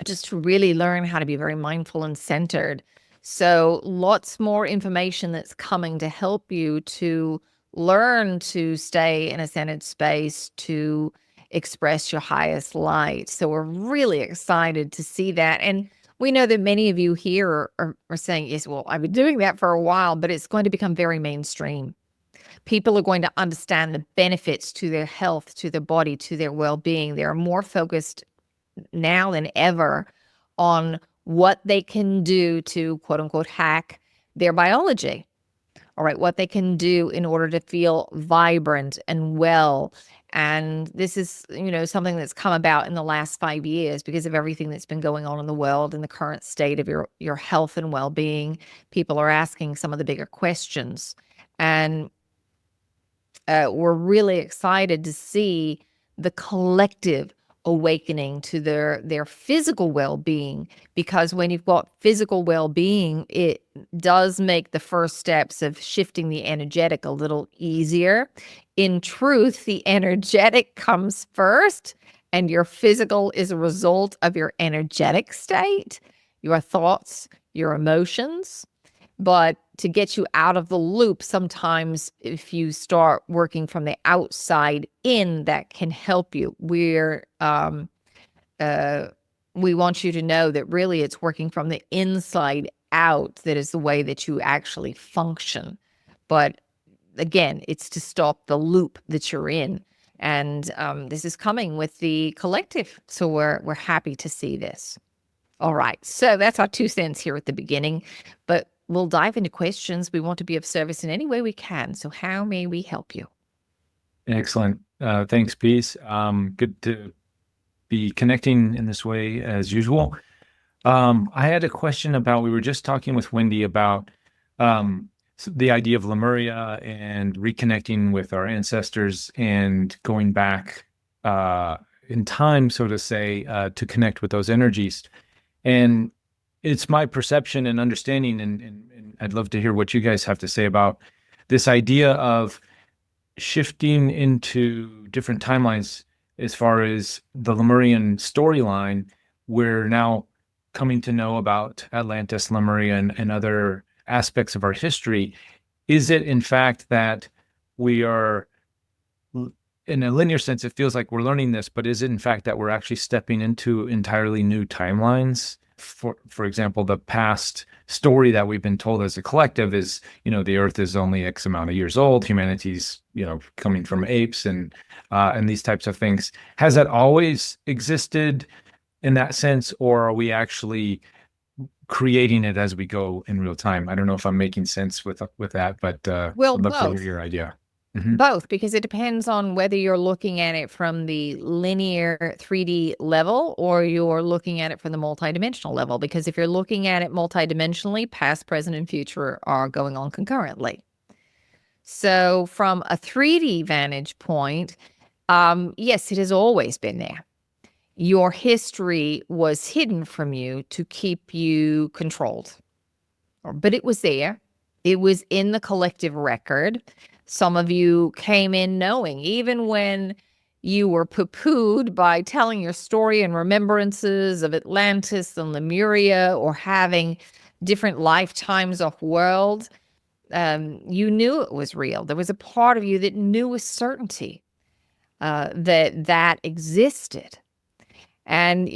just to really learn how to be very mindful and centered. So lots more information that's coming to help you to learn to stay in a centered space, to express your highest light. So we're really excited to see that. And we know that many of you here are saying, yes, well, I've been doing that for a while, but it's going to become very mainstream. People are going to understand the benefits to their health, to their body, to their well-being. They're more focused now than ever on what they can do to, quote unquote, hack their biology. All right, what they can do in order to feel vibrant and well. And this is, something that's come about in the last 5 years because of everything that's been going on in the world and the current state of your health and well-being. People are asking some of the bigger questions. And we're really excited to see the collective awakening to their physical well-being, because when you've got physical well-being, it does make the first steps of shifting the energetic a little easier. In truth, the energetic comes first, and your physical is a result of your energetic state, your thoughts, your emotions. But to get you out of the loop, sometimes if you start working from the outside in, that can help you. We want you to know that really it's working from the inside out that is the way that you actually function. But again, it's to stop the loop that you're in. And this is coming with the collective. So we're happy to see this. All right. So that's our 2 cents here at the beginning. But we'll dive into questions. We want to be of service in any way we can. So how may we help you? Excellent. Thanks, Peace. Good to be connecting in this way as usual. I had a question about, we were just talking with Wendy about the idea of Lemuria and reconnecting with our ancestors and going back in time, so to say, to connect with those energies. And it's my perception and understanding, and I'd love to hear what you guys have to say about this idea of shifting into different timelines. As far as the Lemurian storyline, we're now coming to know about Atlantis, Lemuria, and other aspects of our history. Is it in fact that we are, in a linear sense, it feels like we're learning this, but is it in fact that we're actually stepping into entirely new timelines for example, the past story that we've been told as a collective is, the Earth is only X amount of years old. Humanity's, coming from apes and these types of things. Has that always existed in that sense, or are we actually creating it as we go in real time? I don't know if I'm making sense with that, but Well, I'd love to both. hear your idea. Both, because it depends on whether you're looking at it from the linear 3D level or you're looking at it from the multidimensional level. Because if you're looking at it multidimensionally, past, present, and future are going on concurrently. So from a 3D vantage point, yes, it has always been there. Your history was hidden from you to keep you controlled, but it was there. It was in the collective record. Some of you came in knowing, even when you were poo-pooed by telling your story and remembrances of Atlantis and Lemuria or having different lifetimes of world, you knew it was real. There was a part of you that knew with certainty that existed. And,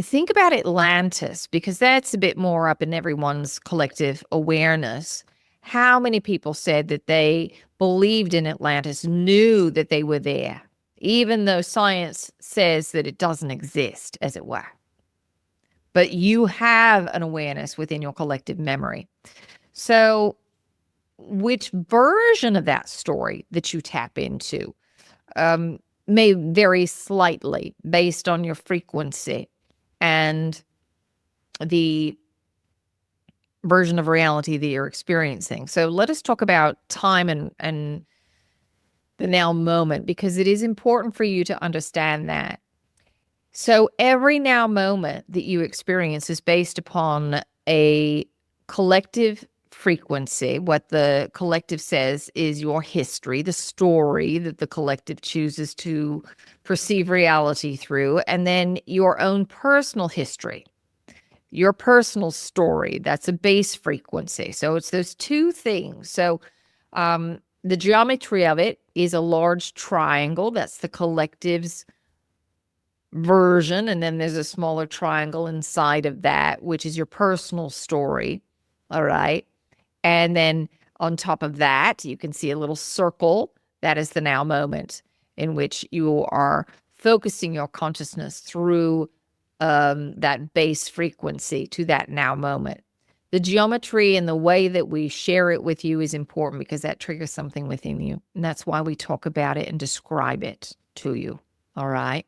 think about Atlantis, because that's a bit more up in everyone's collective awareness. How many people said that they believed in Atlantis, knew that they were there, even though science says that it doesn't exist, as it were? But you have an awareness within your collective memory. So which version of that story that you tap into may vary slightly based on your frequency and the version of reality that you're experiencing. So let us talk about time and the now moment, because it is important for you to understand that. So every now moment that you experience is based upon a collective frequency. What the collective says is your history, the story that the collective chooses to perceive reality through, and then your own personal history, your personal story. That's a base frequency. So it's those two things. So the geometry of it is a large triangle. That's the collective's version. And then there's a smaller triangle inside of that, which is your personal story. All right. And then on top of that, you can see a little circle. That is the now moment, in which you are focusing your consciousness through that base frequency to that now moment. The geometry and the way that we share it with you is important, because that triggers something within you. And that's why we talk about it and describe it to you. All right.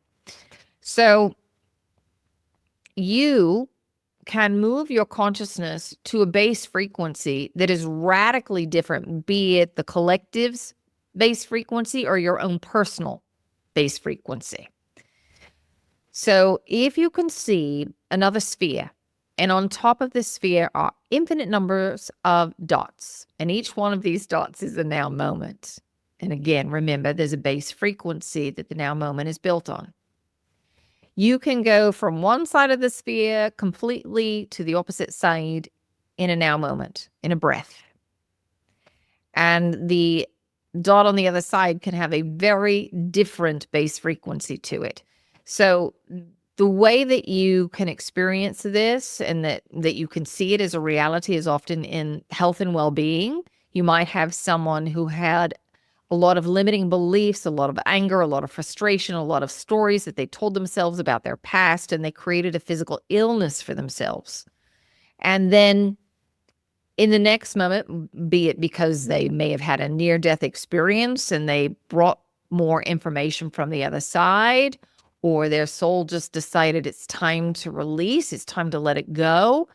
So you can move your consciousness to a base frequency that is radically different, be it the collective's base frequency or your own personal base frequency. So if you can see another sphere, and on top of this sphere are infinite numbers of dots, and each one of these dots is a now moment. And again, remember, there's a base frequency that the now moment is built on. You can go from one side of the sphere completely to the opposite side in a now moment, in a breath. And the dot on the other side can have a very different base frequency to it. So the way that you can experience this and that you can see it as a reality is often in health and well-being. You might have someone who had a lot of limiting beliefs, a lot of anger, a lot of frustration, a lot of stories that they told themselves about their past, and they created a physical illness for themselves. And then in the next moment, be it because they may have had a near-death experience and they brought more information from the other side, or their soul just decided it's time to release, it's time to let it go,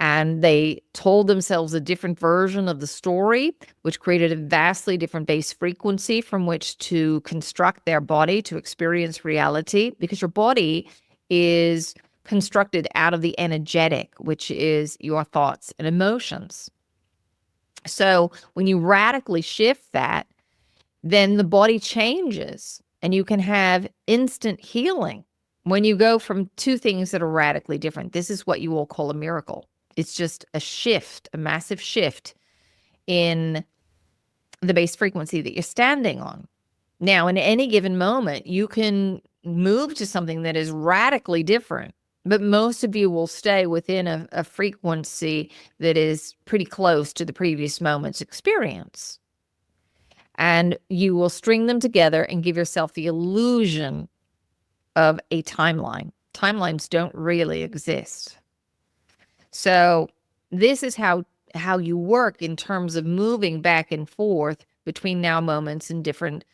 and they told themselves a different version of the story, which created a vastly different base frequency from which to construct their body to experience reality, because your body is constructed out of the energetic, which is your thoughts and emotions. So when you radically shift that, then the body changes and you can have instant healing when you go from two things that are radically different. This is what you will call a miracle. It's just a shift, a massive shift in the base frequency that you're standing on. Now, in any given moment, you can move to something that is radically different but most of you will stay within a frequency that is pretty close to the previous moment's experience. And you will string them together and give yourself the illusion of a timeline. Timelines don't really exist. So this is how you work in terms of moving back and forth between now moments and different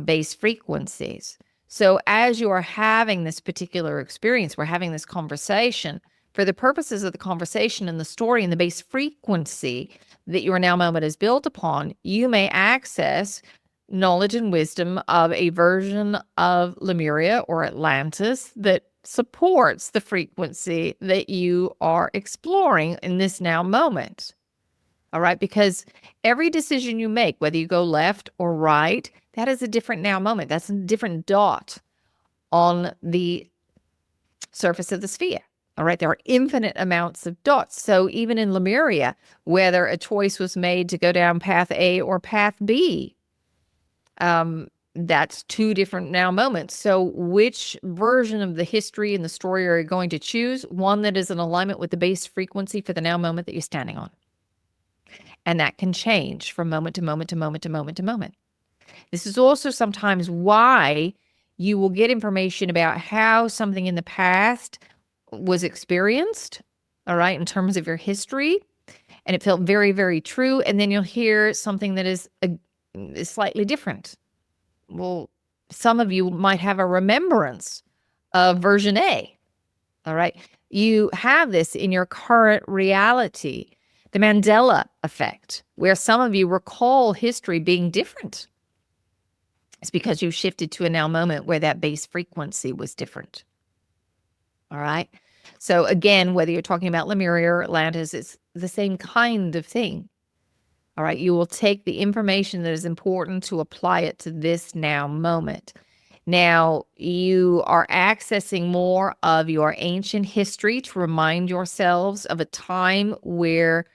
base frequencies. So as you are having this particular experience, we're having this conversation, for the purposes of the conversation and the story and the base frequency that your now moment is built upon, you may access knowledge and wisdom of a version of Lemuria or Atlantis that supports the frequency that you are exploring in this now moment. All right, because every decision you make, whether you go left or right, that is a different now moment. That's a different dot on the surface of the sphere. All right, there are infinite amounts of dots. So even in Lemuria, whether a choice was made to go down path A or path B, that's two different now moments. So which version of the history and the story are you going to choose? One that is in alignment with the base frequency for the now moment that you're standing on. And that can change from moment to moment to moment to moment to moment. This is also sometimes why you will get information about how something in the past was experienced, all right, in terms of your history, and it felt very, very true. And then you'll hear something that is slightly different. Well, some of you might have a remembrance of version A, all right? You have this in your current reality, the Mandela effect, where some of you recall history being different. It's because you shifted to a now moment where that base frequency was different. All right. So again, whether you're talking about Lemuria or Atlantis, it's the same kind of thing. All right. You will take the information that is important to apply it to this now moment. Now, you are accessing more of your ancient history to remind yourselves of a time where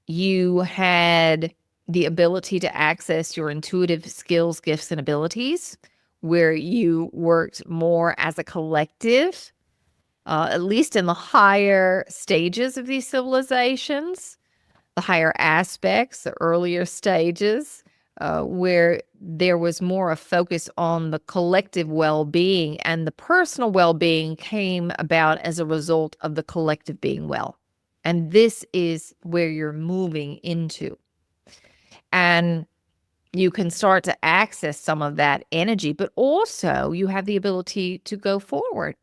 you had the ability to access your intuitive skills, gifts, and abilities, where you worked more as a collective, at least in the higher stages of these civilizations, the higher aspects, the earlier stages, where there was more a focus on the collective well-being, and the personal well-being came about as a result of the collective being well. And this is where you're moving into. And you can start to access some of that energy, but also you have the ability to go forward,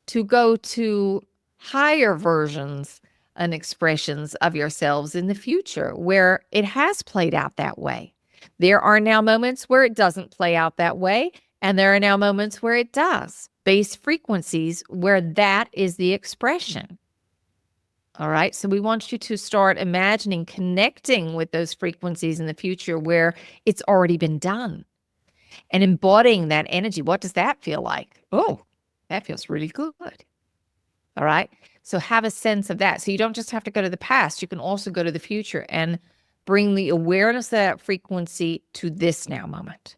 to go to higher versions and expressions of yourselves in the future where it has played out that way. There are now moments where it doesn't play out that way, and there are now moments where it does. Base frequencies where that is the expression. All right. So we want you to start imagining connecting with those frequencies in the future where it's already been done and embodying that energy. What does that feel like? Oh, that feels really good. All right. So have a sense of that. So you don't just have to go to the past. You can also go to the future and bring the awareness of that frequency to this now moment.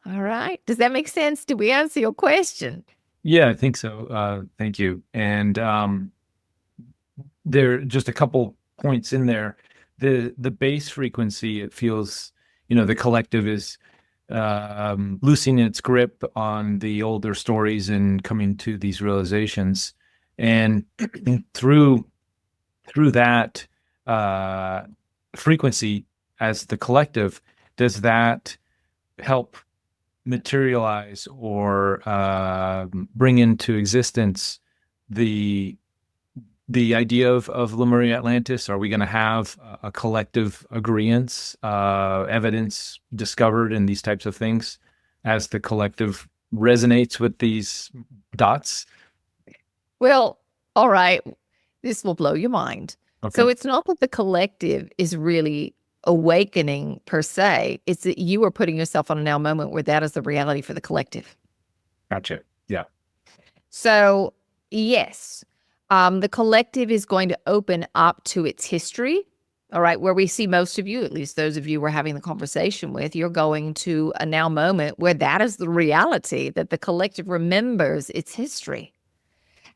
All right. Does that make sense? Did we answer your question? Yeah, I think so. Thank you. And there are just a couple points in there. The base frequency, it feels, the collective is loosening its grip on the older stories and coming to these realizations. And through that frequency as the collective, does that help materialize or bring into existence the idea of Lemuria Atlantis? Are we going to have a collective agreement, evidence discovered in these types of things as the collective resonates with these dots? Well, all right. This will blow your mind. Okay. So it's not that the collective is really awakening per se. It's that you are putting yourself on a now moment where that is the reality for the collective. Gotcha. Yeah. So yes, the collective is going to open up to its history. All right, where we see most of you, at least those of you we're having the conversation with, you're going to a now moment where that is the reality, that the collective remembers its history.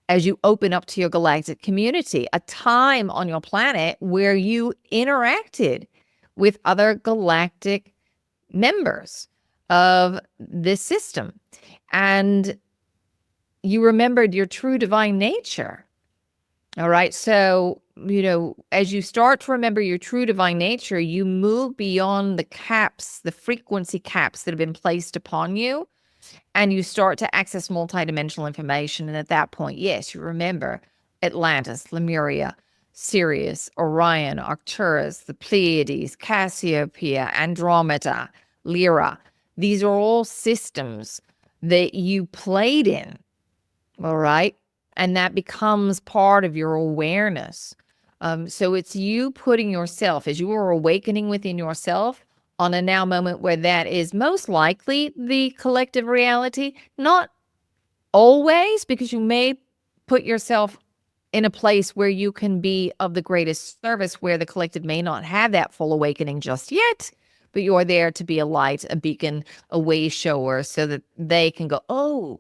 As you open up to your galactic community, a time on your planet where you interacted with other galactic members of this system, and you remembered your true divine nature. All right. So, as you start to remember your true divine nature, you move beyond the caps, the frequency caps that have been placed upon you, and you start to access multidimensional information. And at that point, yes, you remember Atlantis, Lemuria, Sirius, Orion, Arcturus, the Pleiades, Cassiopeia, Andromeda, Lyra. These are all systems that you played in. All right. And that becomes part of your awareness. So it's you putting yourself, as you are awakening within yourself, on a now moment where that is most likely the collective reality. Not always, because you may put yourself in a place where you can be of the greatest service, where the collective may not have that full awakening just yet, but you're there to be a light, a beacon, a way shower, so that they can go, oh,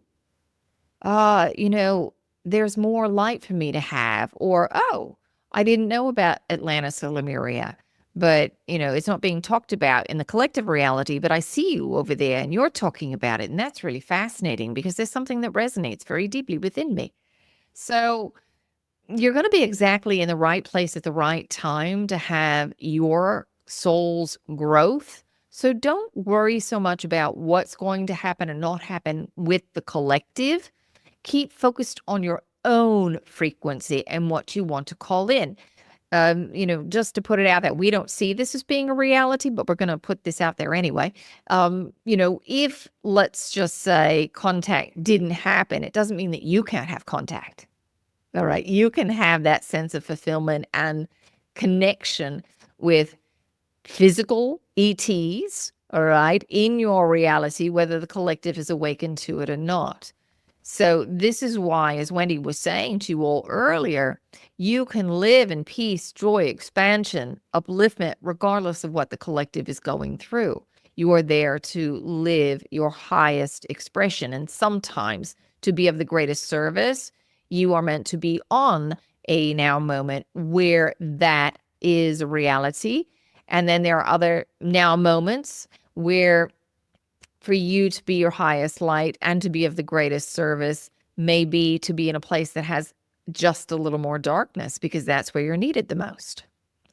there's more light for me to have, or, oh, I didn't know about Atlantis or Lemuria, but, it's not being talked about in the collective reality, but I see you over there and you're talking about it. And that's really fascinating, because there's something that resonates very deeply within me. So you're going to be exactly in the right place at the right time to have your soul's growth. So don't worry so much about what's going to happen and not happen with the collective. Keep focused on your own frequency and what you want to call in. Just to put it out that we don't see this as being a reality, but we're going to put this out there anyway. If, let's just say, contact didn't happen, it doesn't mean that you can't have contact. All right. You can have that sense of fulfillment and connection with physical ETs, all right, in your reality, whether the collective is awakened to it or not. So this is why, as Wendy was saying to you all earlier, you can live in peace, joy, expansion, upliftment, regardless of what the collective is going through. You are there to live your highest expression. And sometimes, to be of the greatest service, you are meant to be on a now moment where that is a reality. And then there are other now moments where, for you to be your highest light and to be of the greatest service, may be to be in a place that has just a little more darkness, because that's where you're needed the most.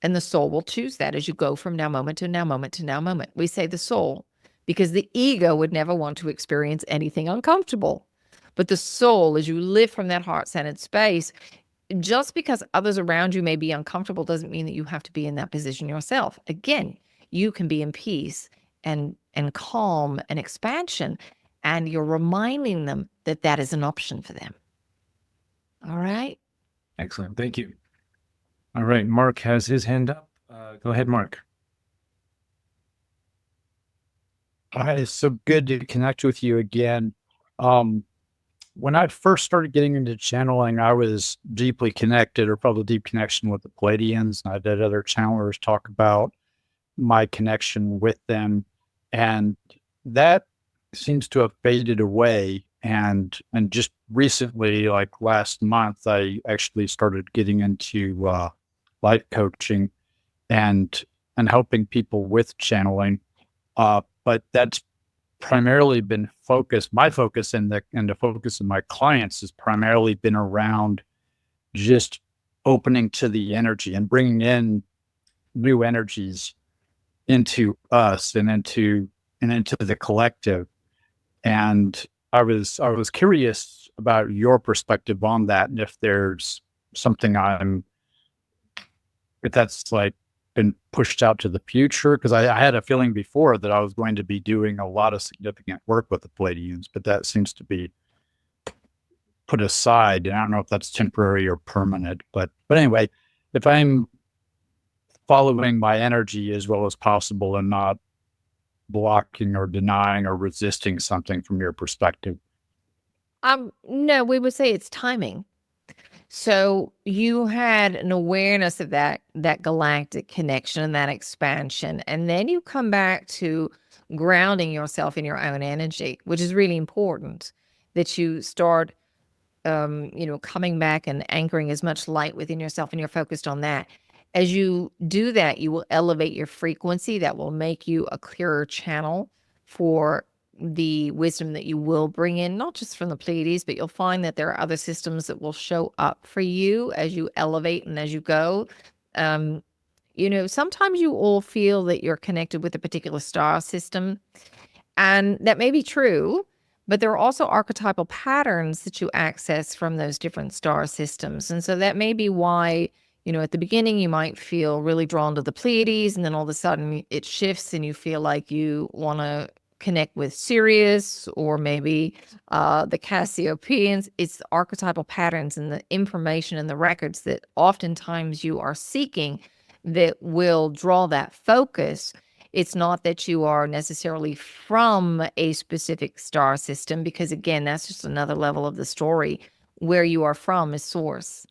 And the soul will choose that as you go from now moment to now moment to now moment. We say the soul because the ego would never want to experience anything uncomfortable. But the soul, as you live from that heart-centered space, just because others around you may be uncomfortable doesn't mean that you have to be in that position yourself. Again, you can be in peace and calm and expansion, and you're reminding them that that is an option for them. All right. Excellent. Thank you. All right. Mark has his hand up. Go ahead, Mark. Hi, it's so good to connect with you again. When I first started getting into channeling, I was deeply connected, or probably deep connection, with the Pleiadians. And I did other channelers talk about my connection with them, and that seems to have faded away. And just recently, like last month, I actually started getting into life coaching and helping people with channeling. But that's primarily been focused. My focus and the focus of my clients has primarily been around just opening to the energy and bringing in new energies into us and into the collective. And I was curious about your perspective on that, and if there's something if that's like been pushed out to the future, because I had a feeling before that I was going to be doing a lot of significant work with the Pleiadians, but that seems to be put aside. And I don't know if that's temporary or permanent, but anyway, if I'm following my energy as well as possible and not blocking or denying or resisting something from your perspective. No, we would say it's timing. So you had an awareness of that galactic connection and that expansion, and then you come back to grounding yourself in your own energy, which is really important. That you start, coming back and anchoring as much light within yourself, and you're focused on that. As you do that, you will elevate your frequency. That will make you a clearer channel for the wisdom that you will bring in, not just from the Pleiades, but you'll find that there are other systems that will show up for you as you elevate and as you go. Sometimes you all feel that you're connected with a particular star system, and that may be true, but there are also archetypal patterns that you access from those different star systems. And so that may be why, at the beginning you might feel really drawn to the Pleiades, and then all of a sudden it shifts and you feel like you want to connect with Sirius or maybe the Cassiopeians. It's the archetypal patterns and the information and the records that oftentimes you are seeking that will draw that focus. It's not that you are necessarily from a specific star system, because again, that's just another level of the story. Where you are from is source.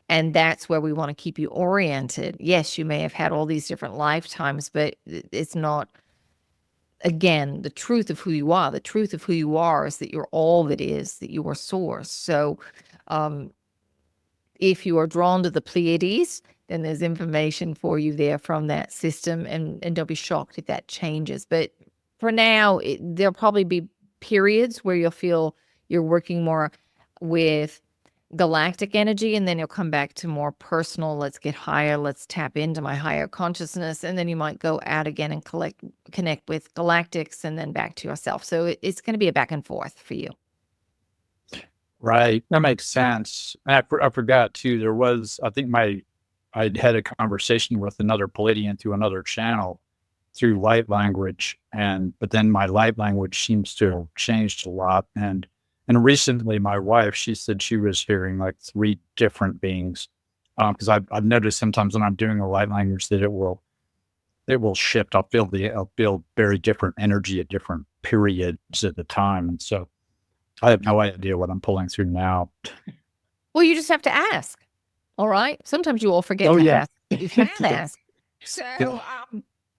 And that's where we want to keep you oriented. Yes, you may have had all these different lifetimes, but it's not, again, the truth of who you are. The truth of who you are is that you're all that is, that you are source. So if you are drawn to the Pleiades, then there's information for you there from that system, and don't be shocked if that changes. But for now, there'll probably be periods where you'll feel you're working more with galactic energy, and then you'll come back to more personal, let's get higher, let's tap into my higher consciousness, and then you might go out again and connect with galactics, and then back to yourself. So it's going to be a back and forth for you. Right. That makes sense. And I forgot too, I think I'd had a conversation with another Pleiadian through another channel through light language, but then my light language seems to have changed a lot. And recently my wife, she said she was hearing like 3 different beings. Because I've noticed sometimes when I'm doing a light language that it will shift. I'll feel very different energy at different periods at the time. And so I have no idea what I'm pulling through now. Well, you just have to ask. All right. Sometimes you all forget to ask. You can ask. So,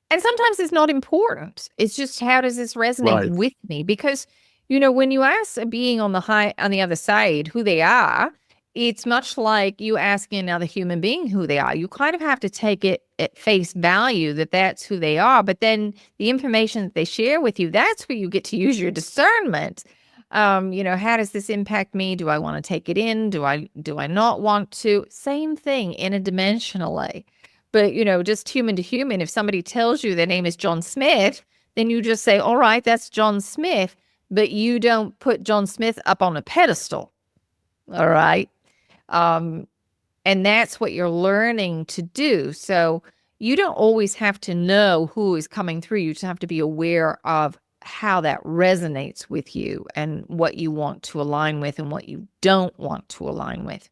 and sometimes it's not important. It's just, how does this resonate with me? Because, when you ask a being on the other side who they are, it's much like you asking another human being who they are. You kind of have to take it at face value that that's who they are. But then the information that they share with you, that's where you get to use your discernment. How does this impact me? Do I want to take it in? Do I not want to? Same thing interdimensionally. But, just human to human, if somebody tells you their name is John Smith, then you just say, all right, that's John Smith, but you don't put John Smith up on a pedestal. All right. And that's what you're learning to do. So you don't always have to know who is coming through. You just have to be aware of how that resonates with you and what you want to align with and what you don't want to align with.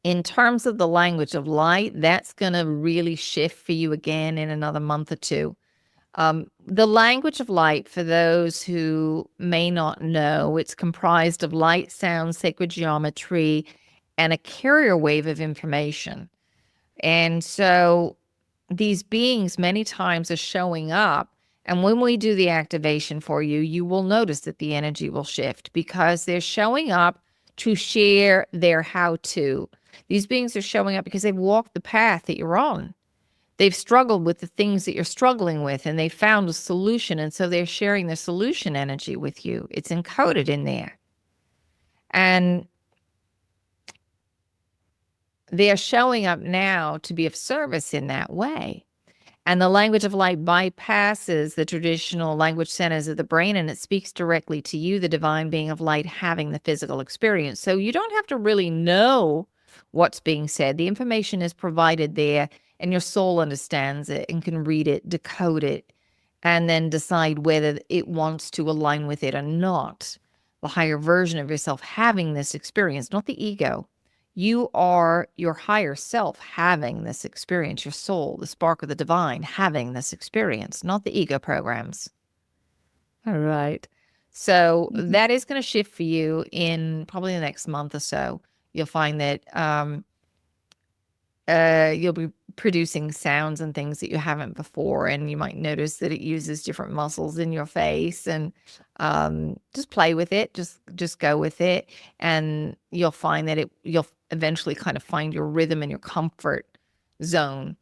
In terms of the language of light, that's going to really shift for you again in another month or 2. The language of light, for those who may not know, it's comprised of light, sound, sacred geometry, and a carrier wave of information. And so these beings many times are showing up. And when we do the activation for you, you will notice that the energy will shift, because they're showing up to share their how-to. These beings are showing up because they've walked the path that you're on. They've struggled with the things that you're struggling with, and they found a solution. And so they're sharing their solution energy with you. It's encoded in there. And they're showing up now to be of service in that way. And the language of light bypasses the traditional language centers of the brain, and it speaks directly to you, the divine being of light, having the physical experience. So you don't have to really know what's being said. The information is provided there, and your soul understands it and can read it, decode it, and then decide whether it wants to align with it or not. The higher version of yourself having this experience, not the ego. You are your higher self having this experience, your soul, the spark of the divine having this experience, not the ego programs. All right. So that is going to shift for you in probably the next month or so. You'll find that you'll be producing sounds and things that you haven't before, and you might notice that it uses different muscles in your face, and just play with it, just go with it, and you'll find that you'll eventually kind of find your rhythm and your comfort zone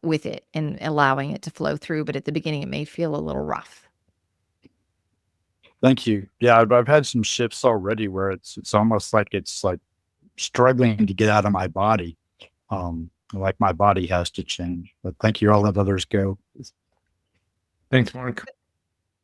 with it and allowing it to flow through. But at the beginning it may feel a little rough. Thank you. Yeah, I've had some shifts already where it's almost like it's like struggling to get out of my body. Like my body has to change. But thank you. I'll let others go. Thanks, Mark.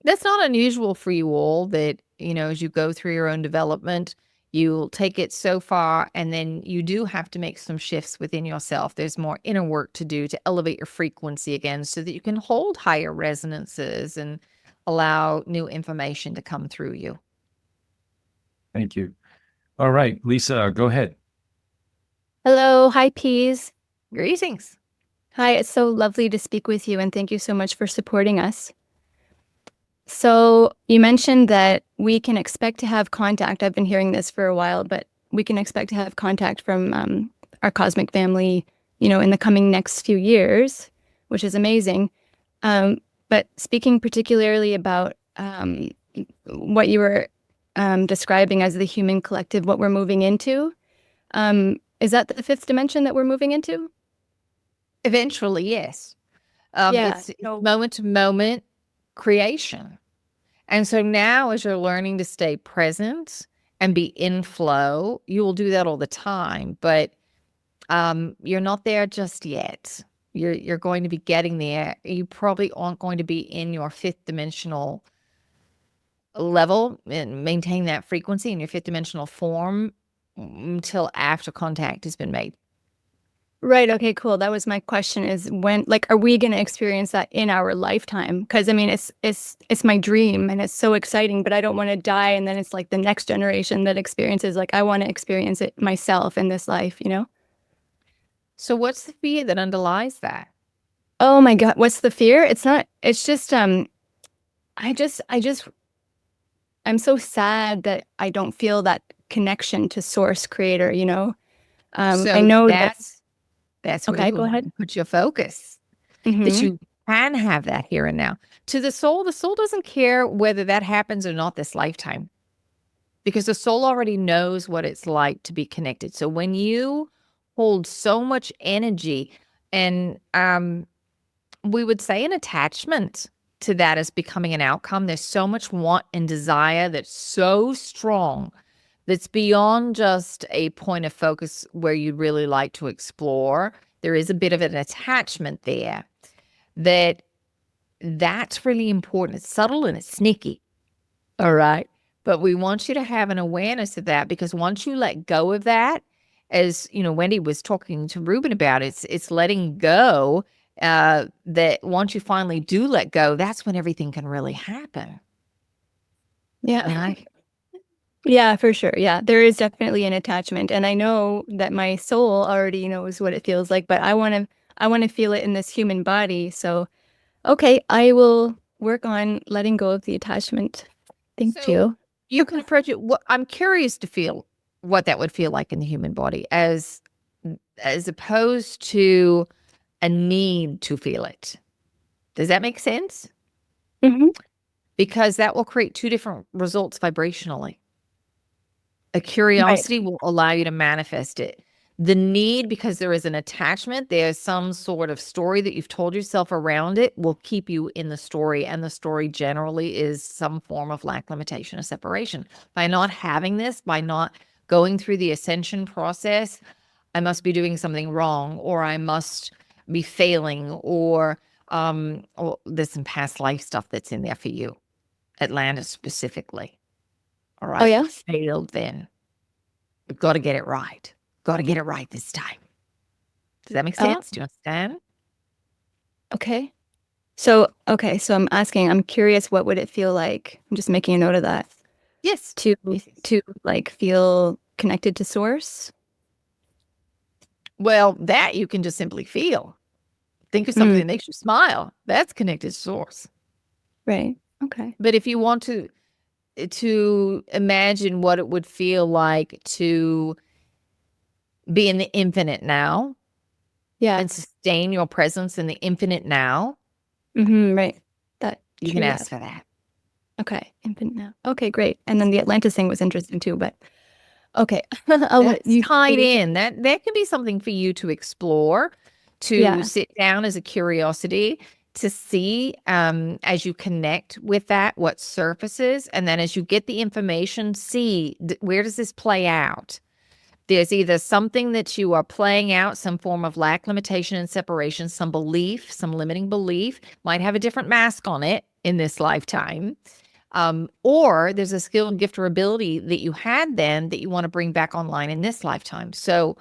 That's not unusual for you all, that, as you go through your own development, you'll take it so far, and then you do have to make some shifts within yourself. There's more inner work to do to elevate your frequency again so that you can hold higher resonances and allow new information to come through you. Thank you. All right, Lisa, go ahead. Hello. Hi, Peas. Greetings. Hi. It's so lovely to speak with you, and thank you so much for supporting us. So you mentioned that we can expect to have contact. I've been hearing this for a while, but we can expect to have contact from our cosmic family, in the coming next few years, which is amazing. But speaking particularly about what you were describing as the human collective, what we're moving into, is that the fifth dimension that we're moving into? Eventually, yes. Yeah. It's moment to moment creation. And so now, as you're learning to stay present and be in flow, you will do that all the time, but you're not there just yet. You're going to be getting there. You probably aren't going to be in your fifth dimensional level and maintain that frequency in your fifth dimensional form until after contact has been made. Right. Okay, cool. That was my question, is when, are we going to experience that in our lifetime? Because I mean, it's my dream and it's so exciting, but I don't want to die. And then it's like the next generation that experiences, I want to experience it myself in this life, So what's the fear that underlies that? Oh my God. What's the fear? It's just, I'm so sad that I don't feel that connection to source creator, So I know that's where okay, you go ahead. want to put your focus. Mhm. That you can have that here and now. To the soul doesn't care whether that happens or not this lifetime, because the soul already knows what it's like to be connected. So when you hold so much energy and we would say an attachment to that as becoming an outcome, there's so much want and desire that's so strong that's beyond just a point of focus where you'd really like to explore. There is a bit of an attachment there that's really important. It's subtle and it's sneaky. All right. But we want you to have an awareness of that, because once you let go of that, as Wendy was talking to Reuben about, it's letting go, that once you finally do let go, that's when everything can really happen. Yeah. Right? Yeah, for sure. Yeah, there is definitely an attachment, and I know that my soul already knows what it feels like, but I want to feel it in this human body. So, okay, I will work on letting go of the attachment. Thank So you. you can approach it. I'm curious to feel what that would feel like in the human body, as opposed to a need to feel it. Does that make sense? Hmm. Because that will create two different results vibrationally. A curiosity will allow you to manifest it. The need, because there is an attachment, there's some sort of story that you've told yourself around it, will keep you in the story. And the story generally is some form of lack, limitation, or separation. By not having this, by not going through the ascension process, I must be doing something wrong, or I must be failing, or there's some past life stuff that's in there for you. Atlantis specifically. All right. Oh, yeah? Failed then. We've got to get it right. Got to get it right this time. Does that make sense? Do you understand? Okay. So I'm asking, I'm curious, what would it feel like? I'm just making a note of that. Yes. To feel connected to source. Well, that you can just simply feel. Think of something that makes you smile. That's connected to source. Right. Okay. But if you want to to imagine what it would feel like to be in the infinite now Yeah. and sustain your presence in the infinite now. Right. That You can ask for that. Okay. Infinite now. Okay, great. And then the Atlantis thing was interesting too, but okay. I'll let That's you tied in. That can be something for you to explore, to Yeah. sit down as a curiosity, to see as you connect with that what surfaces, and then as you get the information, see where does this play out. There's either something that you are playing out, some form of lack, limitation, and separation, some belief, some limiting belief, might have a different mask on it in this lifetime. Or there's a skill and gift or ability that you had then that you want to bring back online in this lifetime. So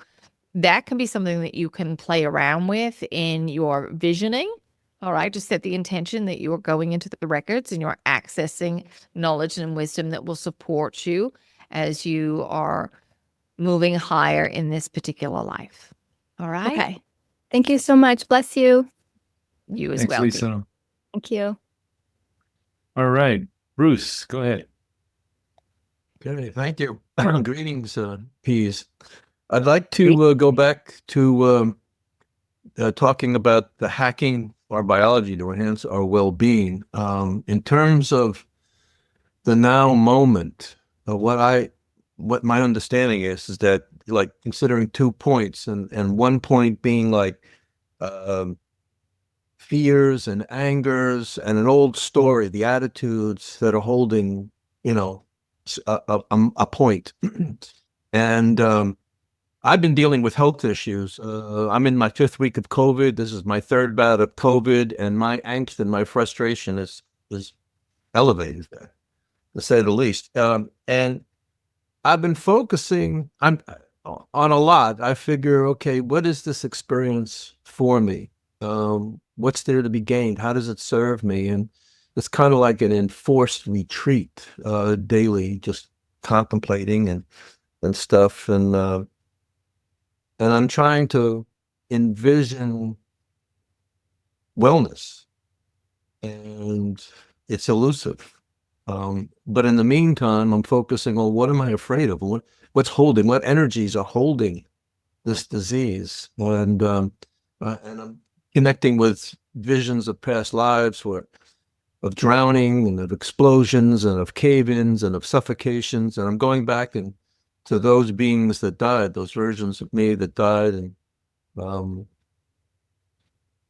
that can be something that you can play around with in your visioning. All right, just set the intention that you are going into the records and you're accessing knowledge and wisdom that will support you as you are moving higher in this particular life. All right. Okay. Thank you so much. Bless you. You as Thanks, well. Lisa. Thank you. All right. Bruce, go ahead. Okay, thank you. Greetings, Peas. I'd like to go back to talking about the hacking our biology to enhance our well-being. In terms of the now moment, what my understanding is that, like, considering 2 points, and 1 point being like fears and angers and an old story, the attitudes that are holding, a point. And I've been dealing with health issues. I'm in my 5th week of COVID. This is my 3rd bout of COVID, and my angst and my frustration is elevated, to say the least. And I've been focusing on a lot. I figure, okay, what is this experience for me? What's there to be gained? How does it serve me? And it's kind of like an enforced retreat, daily, just contemplating and stuff. And I'm trying to envision wellness, and it's elusive. But in the meantime, I'm focusing on what am I afraid of? What energies are holding this disease? And I'm connecting with visions of past lives of drowning and of explosions and of cave-ins and of suffocations. And I'm going back to those beings that died, those versions of me that died, and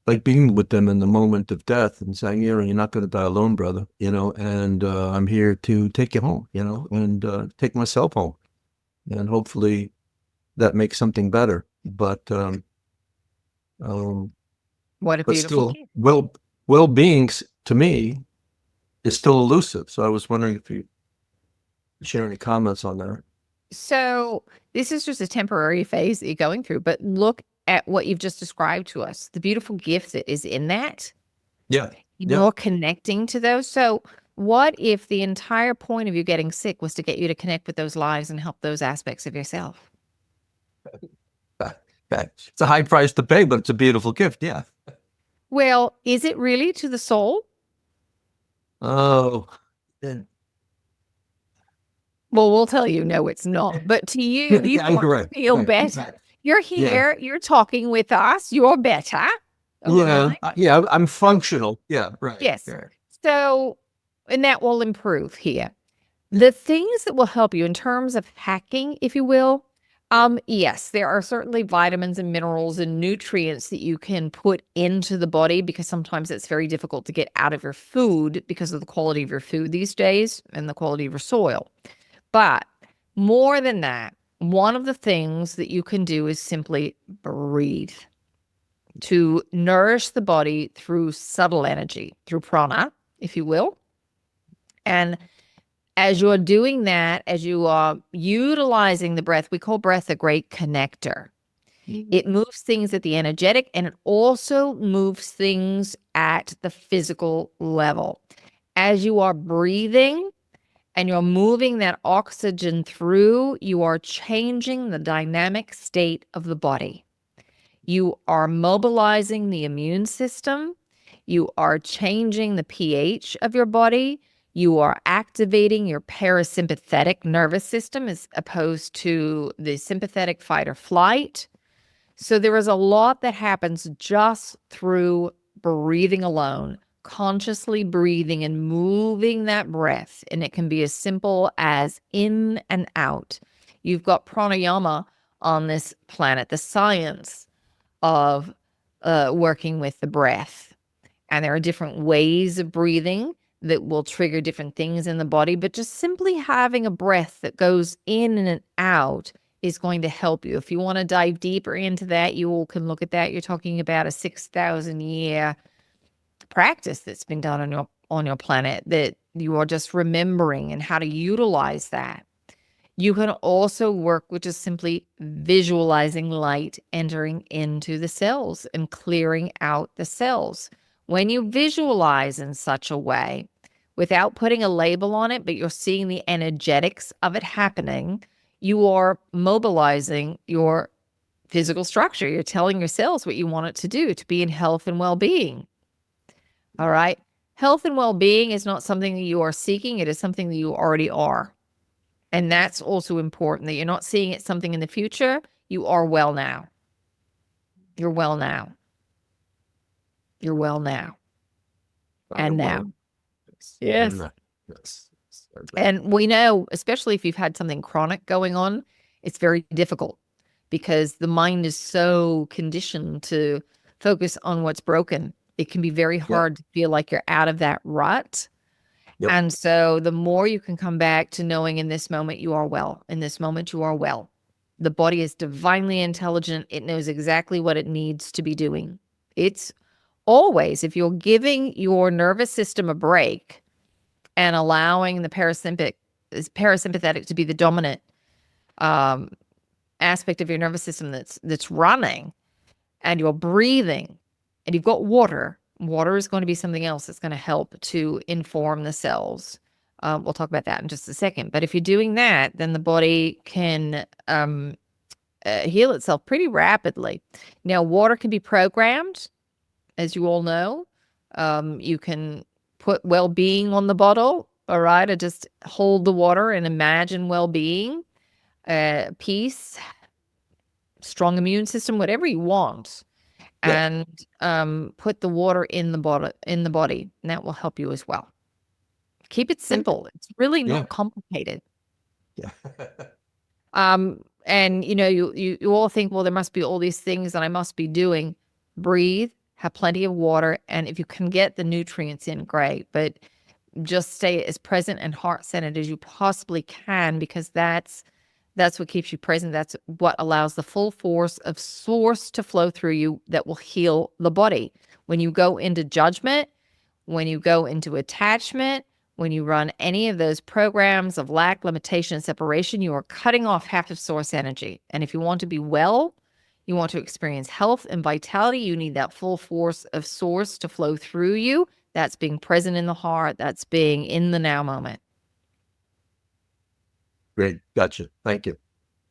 like being with them in the moment of death and saying, you're not going to die alone, brother, and I'm here to take you home, and take myself home. And hopefully that makes something better. But What a beautiful gift. well-being to me is still elusive. So I was wondering if you share any comments on that. So this is just a temporary phase that you're going through, but look at what you've just described to us, the beautiful gift that is in that. Yeah. You're connecting to those. So what if the entire point of you getting sick was to get you to connect with those lives and help those aspects of yourself? It's a high price to pay, but it's a beautiful gift. Yeah. Well, is it really to the soul? Oh, Well, we'll tell you, no, it's not. But to you, you Yeah, want correct. to feel Right. better. You're here, you're talking with us, you're better. yeah, Okay? I'm functional. Yeah, right. Yes. Yeah. So, and that will improve here. The things that will help you in terms of hacking, if you will, yes, there are certainly vitamins and minerals and nutrients that you can put into the body, because sometimes it's very difficult to get out of your food because of the quality of your food these days and the quality of your soil. But more than that, one of the things that you can do is simply breathe to nourish the body through subtle energy, through prana, if you will. And as you're doing that, as you are utilizing the breath, we call breath a great connector. It moves things at the energetic, and it also moves things at the physical level. As you are breathing and you're moving that oxygen through, you are changing the dynamic state of the body. You are mobilizing the immune system. You are changing the pH of your body You are activating your parasympathetic nervous system as opposed to the sympathetic fight or flight. So there is a lot that happens just through breathing alone, consciously breathing and moving that breath. And it can be as simple as in and out. You've got pranayama on this planet, the science of working with the breath. And there are different ways of breathing that will trigger different things in the body, but just simply having a breath that goes in and out is going to help you. If you want to dive deeper into that, you all can look at that. You're talking about a 6,000 year practice that's been done on your planet that you are just remembering and how to utilize that. You can also work with just simply visualizing light entering into the cells and clearing out the cells. When you visualize in such a way, without putting a label on it, but you're seeing the energetics of it happening, you are mobilizing your physical structure. You're telling your cells what you want it to do, to be in health and well-being. All right? Health and well-being is not something that you are seeking. It is something that you already are. And that's also important, that you're not seeing it something in the future. You are well now. You're well now. You're well now. And now. Yes. Yes. And we know, especially if you've had something chronic going on, it's very difficult because the mind is so conditioned to focus on what's broken. It can be very hard to feel like you're out of that rut. Yep. And so the more you can come back to knowing in this moment you are well, in this moment you are well. The body is divinely intelligent. It knows exactly what it needs to be doing. It's always, if you're giving your nervous system a break and allowing the parasympathetic to be the dominant aspect of your nervous system that's running, and you're breathing, and you've got water is going to be something else that's going to help to inform the cells. We'll talk about that in just a second. But if you're doing that, then the body can heal itself pretty rapidly. Now, water can be programmed, as you all know. You can put well-being on the bottle, all right, or just hold the water and imagine well-being, peace, strong immune system, whatever you want. And put the water in the body, and that will help you as well. Keep it simple. It's really not complicated. Yeah. And you all think, well, there must be all these things that I must be doing. Breathe, have plenty of water, and if you can get the nutrients in, great. But just stay as present and heart-centered as you possibly can, because that's what keeps you present. That's what allows the full force of source to flow through you that will heal the body. When you go into judgment, when you go into attachment, when you run any of those programs of lack, limitation, and separation, you are cutting off half of source energy. And if you want to be well, you want to experience health and vitality, you need that full force of source to flow through you. That's being present in the heart. That's being in the now moment. Great. Gotcha. Thank you.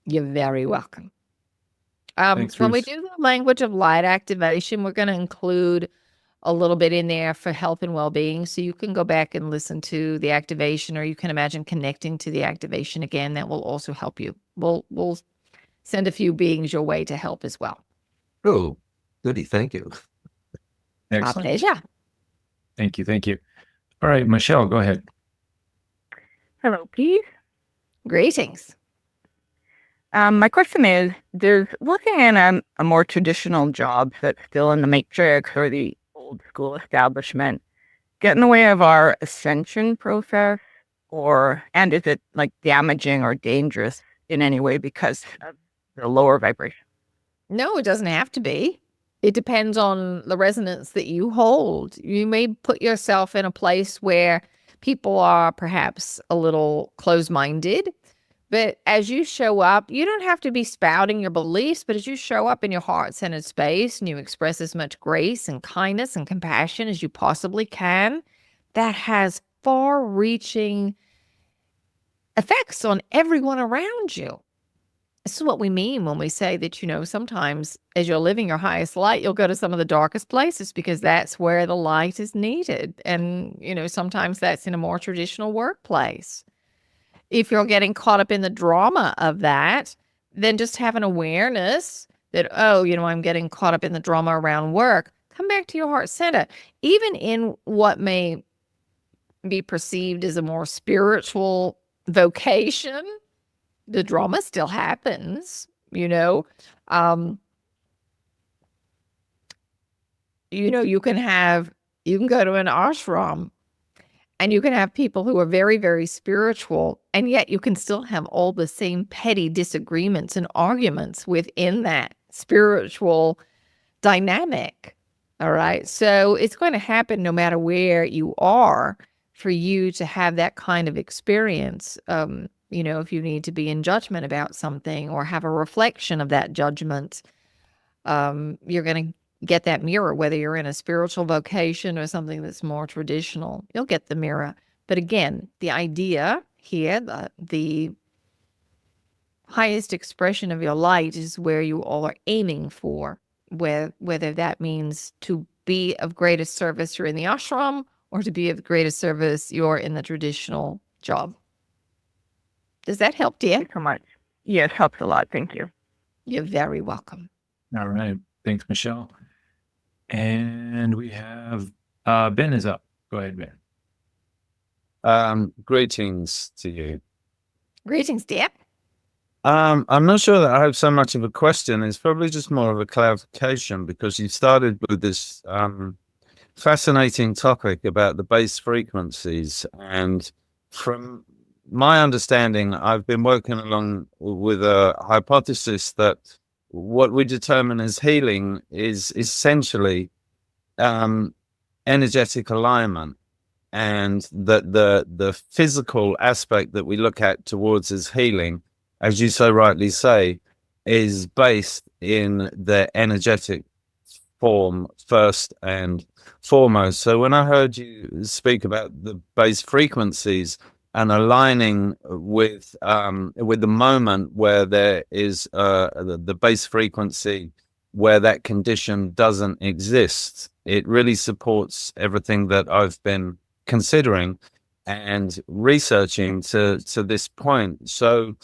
You're very welcome. Thanks, When we Ruth. do the language of light activation, we're going to include a little bit in there for health and well-being. So you can go back and listen to the activation, or you can imagine connecting to the activation again. That will also help you. We'll send a few beings your way to help as well. Oh, goody. Thank you. My Excellent. pleasure. Thank you. All right, Michelle, go ahead. Hello, Pete. Greetings. My question is, there's looking at a more traditional job that's still in the matrix or the old school establishment get in the way of our ascension process, and is it like damaging or dangerous in any way because of the lower vibration? No, it doesn't have to be. It depends on the resonance that you hold. You may put yourself in a place where people are perhaps a little closed-minded, but as you show up, you don't have to be spouting your beliefs, but as you show up in your heart-centered space and you express as much grace and kindness and compassion as you possibly can, that has far-reaching effects on everyone around you. This is what we mean when we say that, sometimes as you're living your highest light, you'll go to some of the darkest places because that's where the light is needed. And, sometimes that's in a more traditional workplace. If you're getting caught up in the drama of that, then just have an awareness that, I'm getting caught up in the drama around work. Come back to your heart center. Even in what may be perceived as a more spiritual vocation, the drama still happens, you can go to an ashram and you can have people who are very, very spiritual, and yet you can still have all the same petty disagreements and arguments within that spiritual dynamic. All right. So it's going to happen no matter where you are for you to have that kind of experience. If you need to be in judgment about something or have a reflection of that judgment, you're going to get that mirror, whether you're in a spiritual vocation or something that's more traditional, you'll get the mirror. But again, the idea here, the highest expression of your light is where you all are aiming for, whether that means to be of greatest service, you're in the ashram, or to be of greatest service, you're in the traditional job. Does that help, dear? Thank you so much. Yes, helps a lot. Thank you. You're very welcome. All right. Thanks, Michelle. And we have Ben is up. Go ahead, Ben. Greetings to you. Greetings, dear. I'm not sure that I have so much of a question. It's probably just more of a clarification, because you started with this fascinating topic about the base frequencies. And from my understanding, I've been working along with a hypothesis that what we determine as healing is essentially energetic alignment, and that the physical aspect that we look at towards as healing, as you so rightly say, is based in the energetic form first and foremost. So when I heard you speak about the base frequencies and aligning with the moment where there is the base frequency where that condition doesn't exist, it really supports everything that I've been considering and researching to this point. So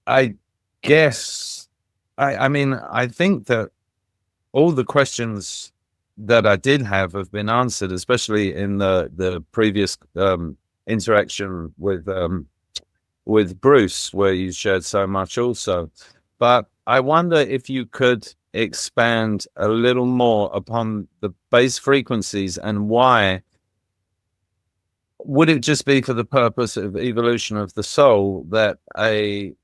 I guess I think that all the questions that I did have been answered, especially in the previous interaction with Bruce, where you shared so much also. But I wonder if you could expand a little more upon the base frequencies, and why would it just be for the purpose of evolution of the soul that a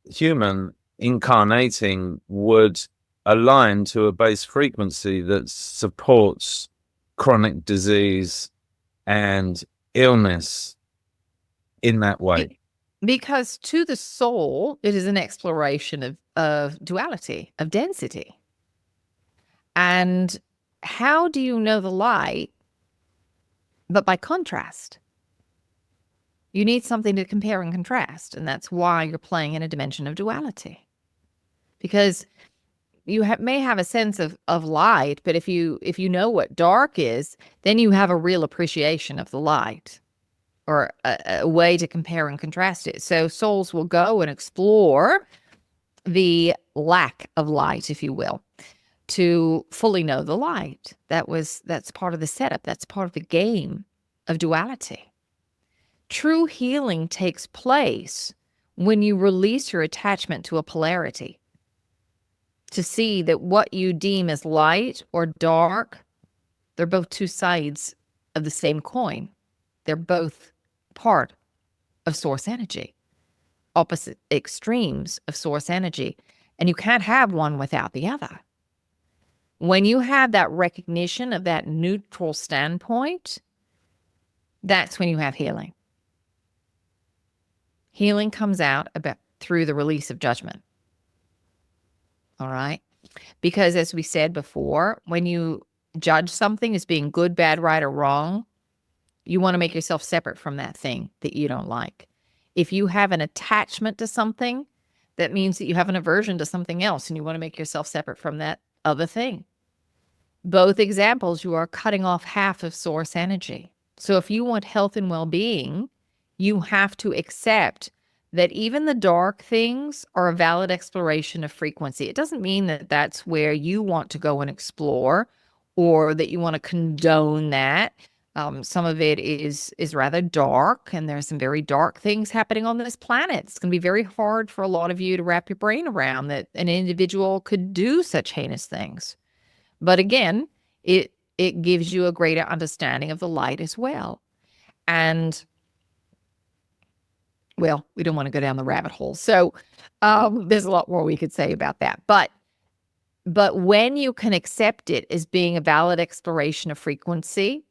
human incarnating would align to a base frequency that supports chronic disease and illness in that way? Because to the soul, it is an exploration of duality, of density. And how do you know the light but by contrast? You need something to compare and contrast, and that's why you're playing in a dimension of duality. Because you may have a sense of light, but if you know what dark is, then you have a real appreciation of the light, or a way to compare and contrast it. So souls will go and explore the lack of light, if you will, to fully know the light. That's part of the setup. That's part of the game of duality. True healing takes place when you release your attachment to a polarity, to see that what you deem as light or dark, they're both two sides of the same coin. They're both part of source energy, opposite extremes of source energy, and you can't have one without the other. When you have that recognition of that neutral standpoint, that's when you have healing. Healing comes out through the release of judgment. All right? Because as we said before, when you judge something as being good, bad, right, or wrong, you want to make yourself separate from that thing that you don't like. If you have an attachment to something, that means that you have an aversion to something else and you want to make yourself separate from that other thing. Both examples, you are cutting off half of source energy. So if you want health and well-being, you have to accept that even the dark things are a valid exploration of frequency. It doesn't mean that that's where you want to go and explore or that you want to condone that. Some of it is rather dark, and there's some very dark things happening on this planet. It's going to be very hard for a lot of you to wrap your brain around that an individual could do such heinous things. But again, it gives you a greater understanding of the light as well. And well, we don't want to go down the rabbit hole. So there's a lot more we could say about that. But when you can accept it as being a valid exploration of frequency,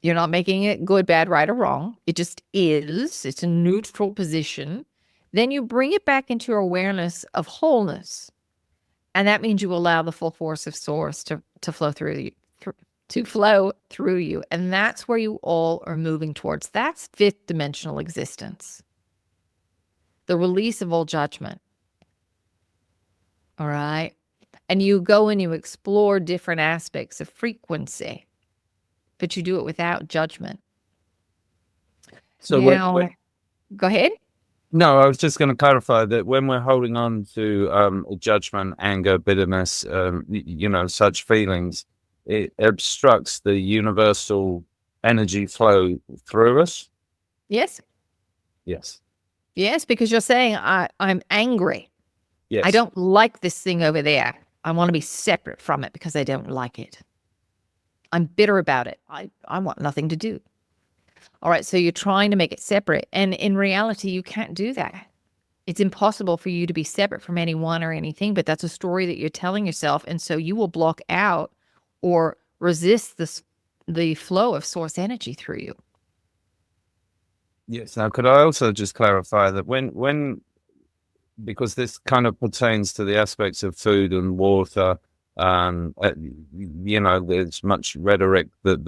you're not making it good, bad, right, or wrong. It just is. It's a neutral position. Then you bring it back into your awareness of wholeness. And that means you allow the full force of source to flow through you. And that's where you all are moving towards. That's fifth dimensional existence. The release of all judgment. All right. And you go and you explore different aspects of frequency, but you do it without judgment. So now, go ahead. No, I was just going to clarify that when we're holding on to judgment, anger, bitterness, such feelings, it obstructs the universal energy flow through us. Yes. Yes. Yes, because you're saying I'm angry. Yes. I don't like this thing over there. I want to be separate from it because I don't like it. I'm bitter about it. I want nothing to do. All right, so you're trying to make it separate. And in reality, you can't do that. It's impossible for you to be separate from anyone or anything, but that's a story that you're telling yourself. And so you will block out or resist the flow of source energy through you. Yes. Now, could I also just clarify that when because this kind of pertains to the aspects of food and water, there's much rhetoric that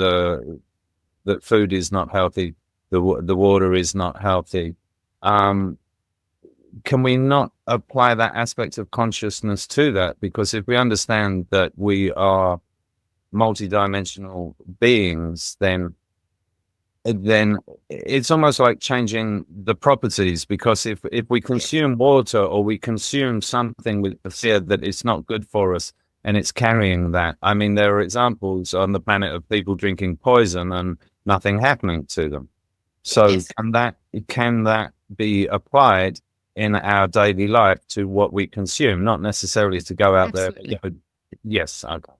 that food is not healthy, the water is not healthy. Can we not apply that aspect of consciousness to that? Because if we understand that we are multidimensional beings, then it's almost like changing the properties. Because if we consume water or we consume something with the fear that it's not good for us, and it's carrying that. I mean, there are examples on the planet of people drinking poison and nothing happening to them. So Yes. can that be applied in our daily life to what we consume, not necessarily to go out Absolutely. there? Yes. Okay.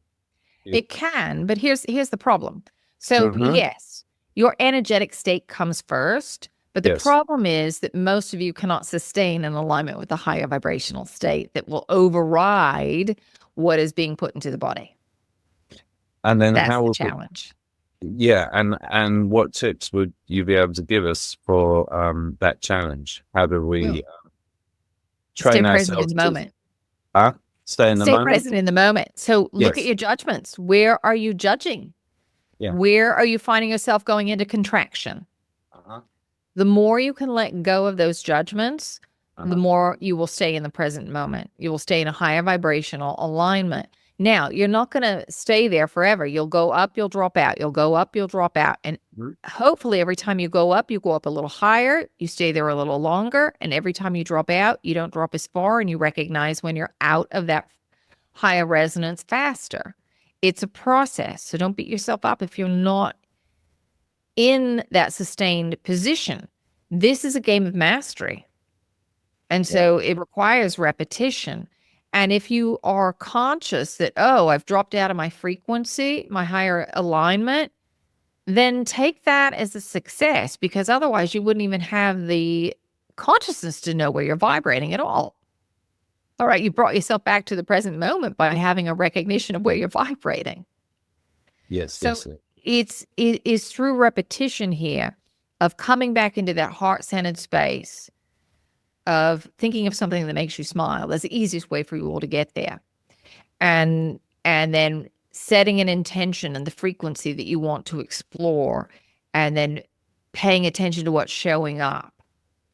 It can, but here's the problem. So Mhm. yes, your energetic state comes first, but the Yes. problem is that most of you cannot sustain an alignment with a higher vibrational state that will override what is being put into the body. And then That's how the will challenge. Yeah, and what tips would you be able to give us for that challenge? How do we Stay train present in ourselves the to moment. stay in the Stay moment? present in the moment. So look Yes. at your judgments. Where are you judging? Yeah. Where are you finding yourself going into contraction? Uh-huh. The more you can let go of those judgments, the Uh-huh. more you will stay in the present moment. You will stay in a higher vibrational alignment. Now, you're not going to stay there forever. You'll go up, you'll drop out. You'll go up, you'll drop out. And Mhm. hopefully every time you go up a little higher, you stay there a little longer. And every time you drop out, you don't drop as far, and you recognize when you're out of that higher resonance faster. It's a process. So don't beat yourself up if you're not in that sustained position. This is a game of mastery. And so it requires repetition. And if you are conscious that, oh, I've dropped out of my frequency, my higher alignment, then take that as a success, because otherwise you wouldn't even have the consciousness to know where you're vibrating at all. All right, you brought yourself back to the present moment by having a recognition of where you're vibrating. Yes. So yes. it is through repetition here of coming back into that heart-centered space of thinking of something that makes you smile. That's the easiest way for you all to get there. And then setting an intention and the frequency that you want to explore, and then paying attention to what's showing up.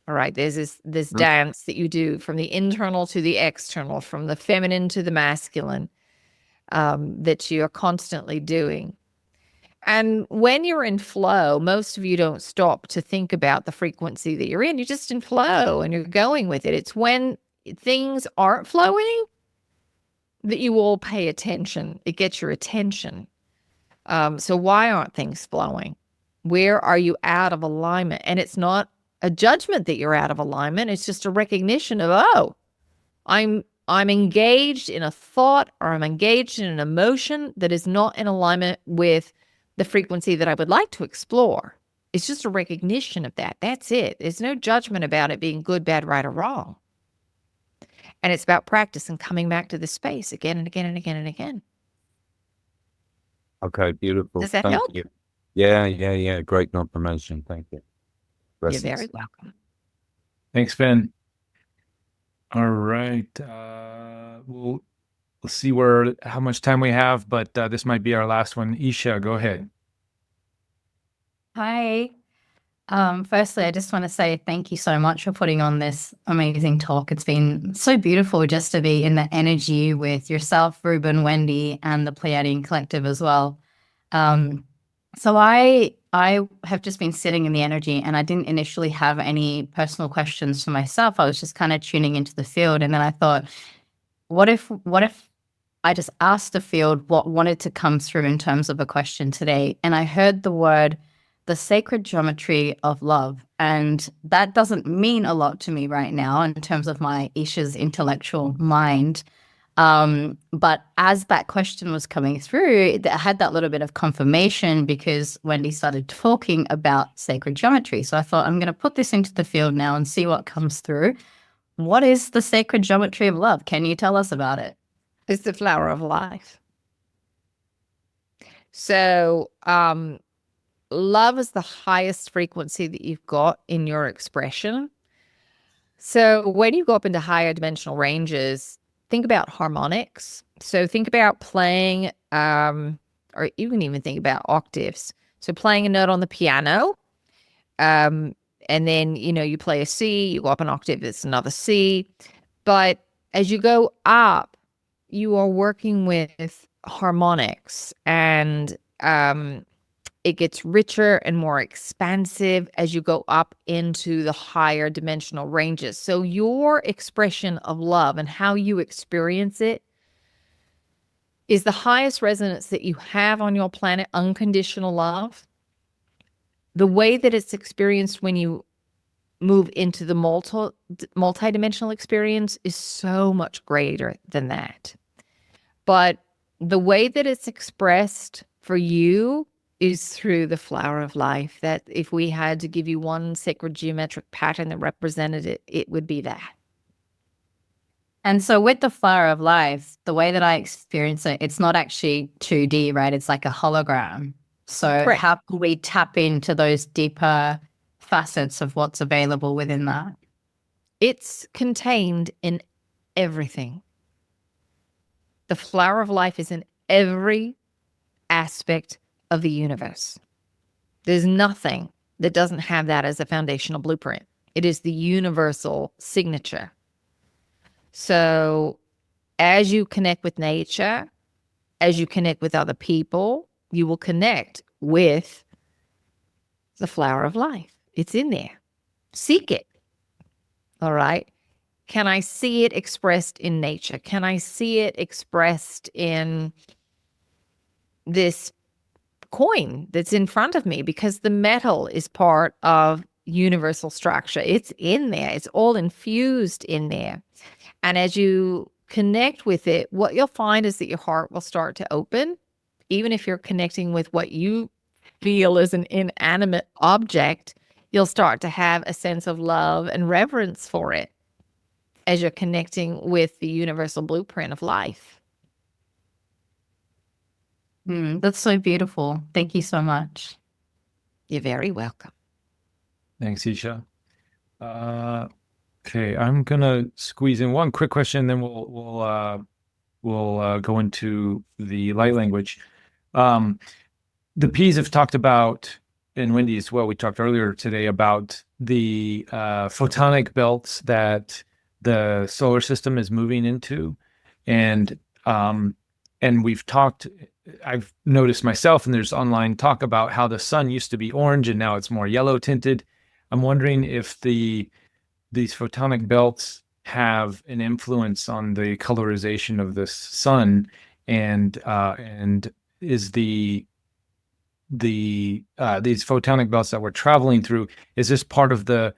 All right. There's this dance that you do from the internal to the external, from the feminine to the masculine, that you're constantly doing. And when you're in flow, most of you don't stop to think about the frequency that you're in. You're just in flow and you're going with it. It's when things aren't flowing that you all pay attention. It gets your attention. So why aren't things flowing? Where are you out of alignment? And it's not a judgment that you're out of alignment. It's just a recognition of, oh, I'm engaged in a thought, or I'm engaged in an emotion that is not in alignment with the frequency that I would like to explore. It's just a recognition of that. That's it. There's no judgment about it being good, bad, right, or wrong. And it's about practice and coming back to the space again and again and again and again. Okay, beautiful. Does that Thank help? you. Yeah. Great confirmation. Thank you. You're Blessings. very welcome. Thanks, Ben. All right. We'll see how much time we have, but this might be our last one. Isha, go ahead. Hi. Firstly, I just want to say thank you so much for putting on this amazing talk. It's been so beautiful just to be in the energy with yourself, Reuben, Wendy, and the Pleiadian Collective as well. So I have just been sitting in the energy, and I didn't initially have any personal questions for myself. I was just kind of tuning into the field, and then I thought, what if I just asked the field what wanted to come through in terms of a question today? And I heard the word, the sacred geometry of love. And that doesn't mean a lot to me right now in terms of my Isha's intellectual mind. But as that question was coming through, I had that little bit of confirmation because Wendy started talking about sacred geometry. So I thought, I'm going to put this into the field now and see what comes through. What is the sacred geometry of love? Can you tell us about it? It's the flower of life. So, love is the highest frequency that you've got in your expression. So when you go up into higher dimensional ranges, think about harmonics. So think about playing, or you can even think about octaves. So playing a note on the piano, and then, you play a C, you go up an octave, it's another C. But as you go up, you are working with harmonics, and it gets richer and more expansive as you go up into the higher dimensional ranges. So your expression of love and how you experience it is the highest resonance that you have on your planet, unconditional love. The way that it's experienced when you move into the multidimensional experience is so much greater than that. But the way that it's expressed for you is through the flower of life. That if we had to give you one sacred geometric pattern that represented it, it would be that. And so with the flower of life, the way that I experience it, it's not actually 2D, right? It's like a hologram. So Correct. How can we tap into those deeper facets of what's available within that? It's contained in everything. The flower of life is in every aspect of the universe. There's nothing that doesn't have that as a foundational blueprint. It is the universal signature. So as you connect with nature, as you connect with other people, you will connect with the flower of life. It's in there. Seek it. All right. Can I see it expressed in nature? Can I see it expressed in this coin that's in front of me? Because the metal is part of universal structure. It's in there. It's all infused in there. And as you connect with it, what you'll find is that your heart will start to open, even if you're connecting with what you feel is an inanimate object. You'll start to have a sense of love and reverence for it as you're connecting with the universal blueprint of life. That's so beautiful. Thank you so much. You're very welcome. Thanks, Isha. Okay, I'm gonna squeeze in one quick question, then we'll go into the light language. The P's have talked about, and Wendy as well, we talked earlier today about photonic belts that the solar system is moving into, and we've talked. I've noticed myself, and there's online talk about how the sun used to be orange and now it's more yellow tinted. I'm wondering if these photonic belts have an influence on the colorization of the sun, and is these photonic belts that we're traveling through, is this part of the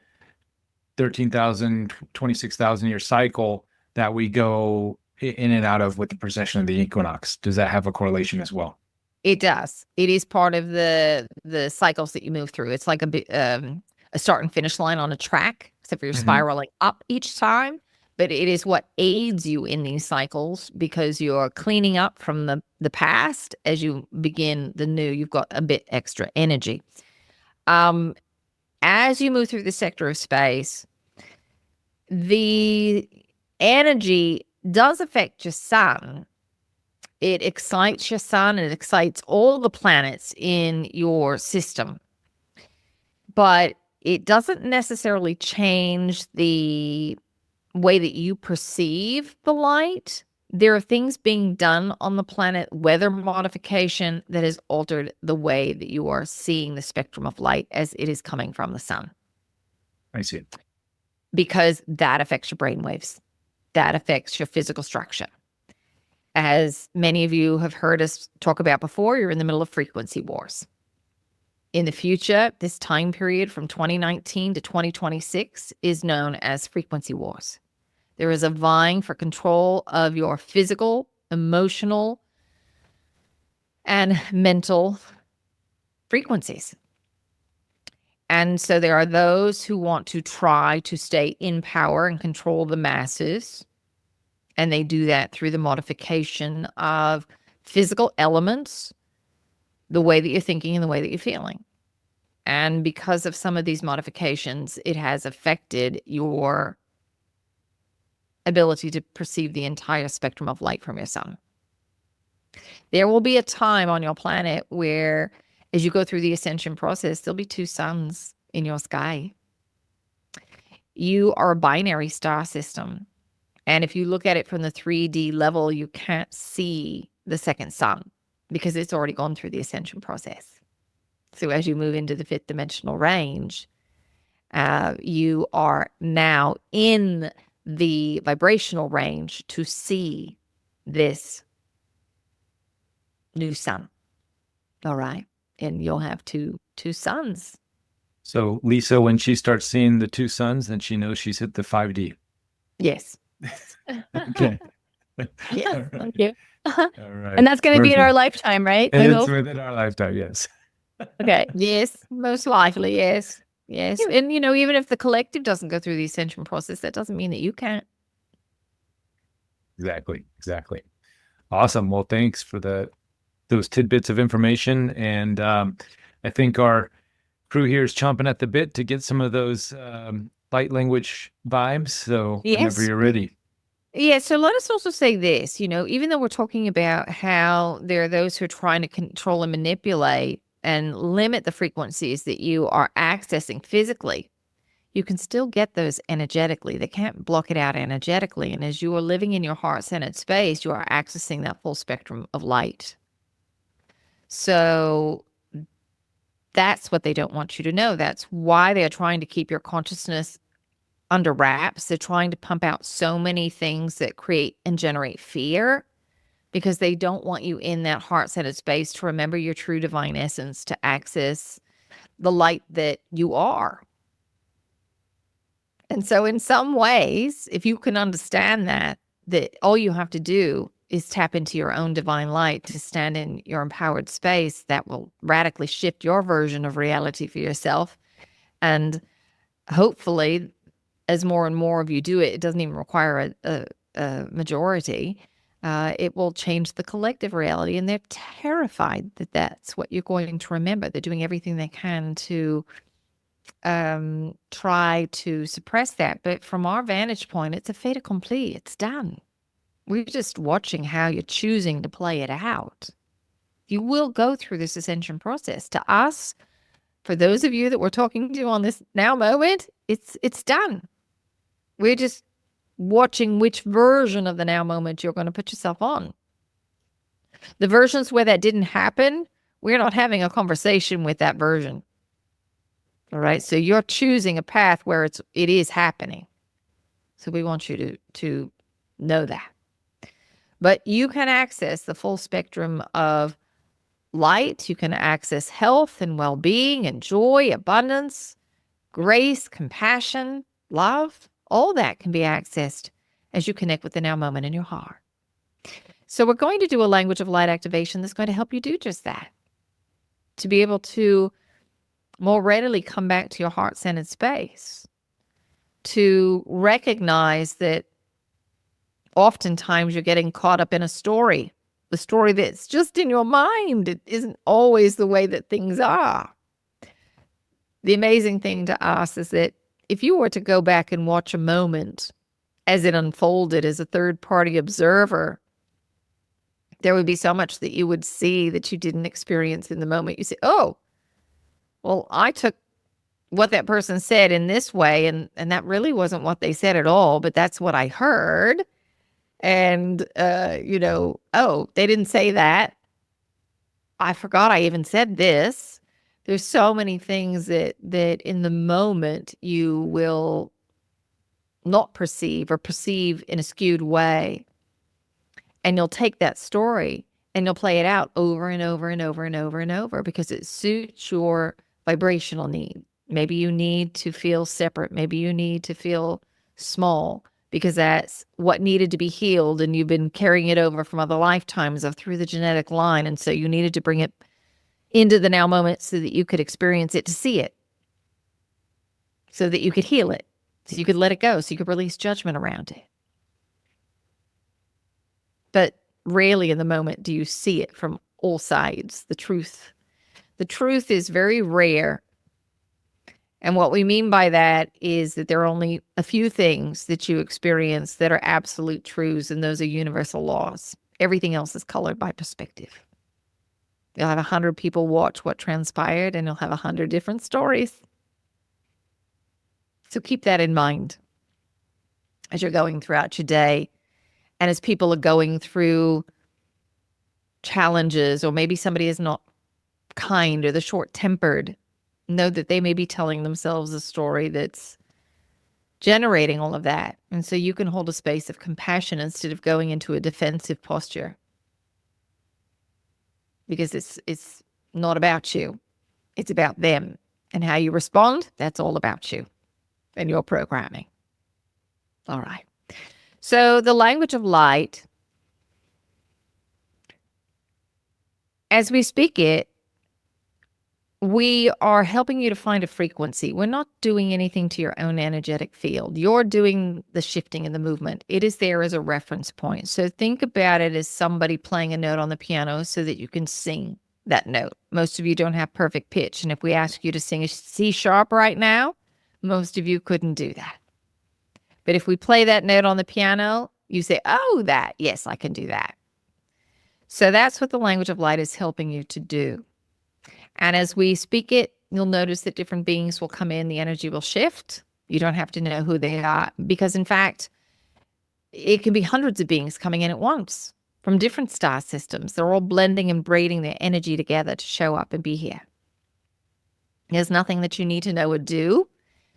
13,000, 26,000 year cycle that we go in and out of with the precession of the equinox? Does that have a correlation as well? It does. It is part of the cycles that you move through. It's like a start and finish line on a track, except for you're spiraling up each time. But it is what aids you in these cycles, because you're cleaning up from the past as you begin the new. You've got a bit extra energy. As you move through the sector of space, the energy does affect your sun. It excites your sun, and it excites all the planets in your system. But it doesn't necessarily change the way that you perceive the light. There are things being done on the planet, weather modification, that has altered the way that you are seeing the spectrum of light as it is coming from the sun. I see. Because that affects your brain waves. That affects your physical structure. As many of you have heard us talk about before, you're in the middle of frequency wars. In the future, this time period from 2019 to 2026 is known as frequency wars. There is a vying for control of your physical, emotional, and mental frequencies. And so there are those who want to try to stay in power and control the masses. And they do that through the modification of physical elements, the way that you're thinking and the way that you're feeling. And because of some of these modifications, it has affected your ability to perceive the entire spectrum of light from your sun. There will be a time on your planet where, as you go through the ascension process, there'll be 2 suns in your sky. You are a binary star system. And if you look at it from the 3D level, you can't see the second sun because it's already gone through the ascension process. So as you move into the 5th dimensional range, you are now in the vibrational range to see this new sun. All right. And you'll have two suns. So Lisa, when she starts seeing the 2 suns, then she knows she's hit the 5D. Yes. Okay. Yes. All right. Thank you. All right. And that's going to be in our Perfect. lifetime, right? I And it's hope. within our lifetime, yes. Okay. Yes, most likely, yes. Yes. And, even if the collective doesn't go through the ascension process, that doesn't mean that you can't. Exactly. Awesome. Well, thanks for those tidbits of information. And I think our crew here is chomping at the bit to get some of those light language vibes. So whenever Yes. you're ready. Yeah, so let us also say this, even though we're talking about how there are those who are trying to control and manipulate and limit the frequencies that you are accessing physically, you can still get those energetically. They can't block it out energetically. And as you are living in your heart-centered space, you are accessing that full spectrum of light. So that's what they don't want you to know. That's why they're trying to keep your consciousness under wraps. They're trying to pump out so many things that create and generate fear, because they don't want you in that heart-centered space to remember your true divine essence, to access the light that you are. And so in some ways, if you can understand that all you have to do is tap into your own divine light to stand in your empowered space, that will radically shift your version of reality for yourself. And hopefully, as more and more of you do it, it doesn't even require a majority. It will change the collective reality. And they're terrified that that's what you're going to remember. They're doing everything they can to try to suppress that. But from our vantage point, it's a fait accompli. It's done. We're just watching how you're choosing to play it out. You will go through this ascension process. To us, For those of you that we're talking to on this now moment, it's done. We're just watching which version of the now moment you're going to put yourself on. The versions where that didn't happen, we're not having a conversation with that version. All right. So you're choosing a path where it is happening. So we want you to know that. But you can access the full spectrum of light. You can access health and well-being and joy, abundance, grace, compassion, love. All that can be accessed as you connect with the now moment in your heart. So we're going to do a language of light activation that's going to help you do just that. To be able to more readily come back to your heart-centered space. To recognize that oftentimes you're getting caught up in a story. The story that's just in your mind. It isn't always the way that things are. The amazing thing to us is that if you were to go back and watch a moment as it unfolded as a third-party observer, there would be so much that you would see that you didn't experience in the moment. You say, oh, well, I took what that person said in this way, and that really wasn't what they said at all, but that's what I heard. And, oh, they didn't say that. I forgot I even said this. There's so many things that in the moment you will not perceive or perceive in a skewed way. And you'll take that story and you'll play it out over and over and over and over and over because it suits your vibrational need. Maybe you need to feel separate. Maybe you need to feel small because that's what needed to be healed and you've been carrying it over from other lifetimes or through the genetic line. And so you needed to bring it into the now moment so that you could experience it, to see it, so that you could heal it, so you could let it go, so you could release judgment around it. But rarely in the moment do you see it from all sides, the truth. The truth is very rare. And what we mean by that is that there are only a few things that you experience that are absolute truths, and those are universal laws. Everything else is colored by perspective. You'll have 100 people watch what transpired, and you'll have 100 different stories. So keep that in mind as you're going throughout your day, and as people are going through challenges, or maybe somebody is not kind or they're short-tempered. Know that they may be telling themselves a story that's generating all of that. And so you can hold a space of compassion instead of going into a defensive posture. Because it's not about you. It's about them. And how you respond, that's all about you and your programming. All right. So the language of light, as we speak it, we are helping you to find a frequency. We're not doing anything to your own energetic field. You're doing the shifting and the movement. It is there as a reference point. So think about it as somebody playing a note on the piano so that you can sing that note. Most of you don't have perfect pitch. And if we ask you to sing a C sharp right now, most of you couldn't do that. But if we play that note on the piano, you say, oh, that. Yes, I can do that. So that's what the language of light is helping you to do. And as we speak it, you'll notice that different beings will come in, the energy will shift. You don't have to know who they are because, in fact, it can be hundreds of beings coming in at once from different star systems. They're all blending and braiding their energy together to show up and be here. There's nothing that you need to know or do.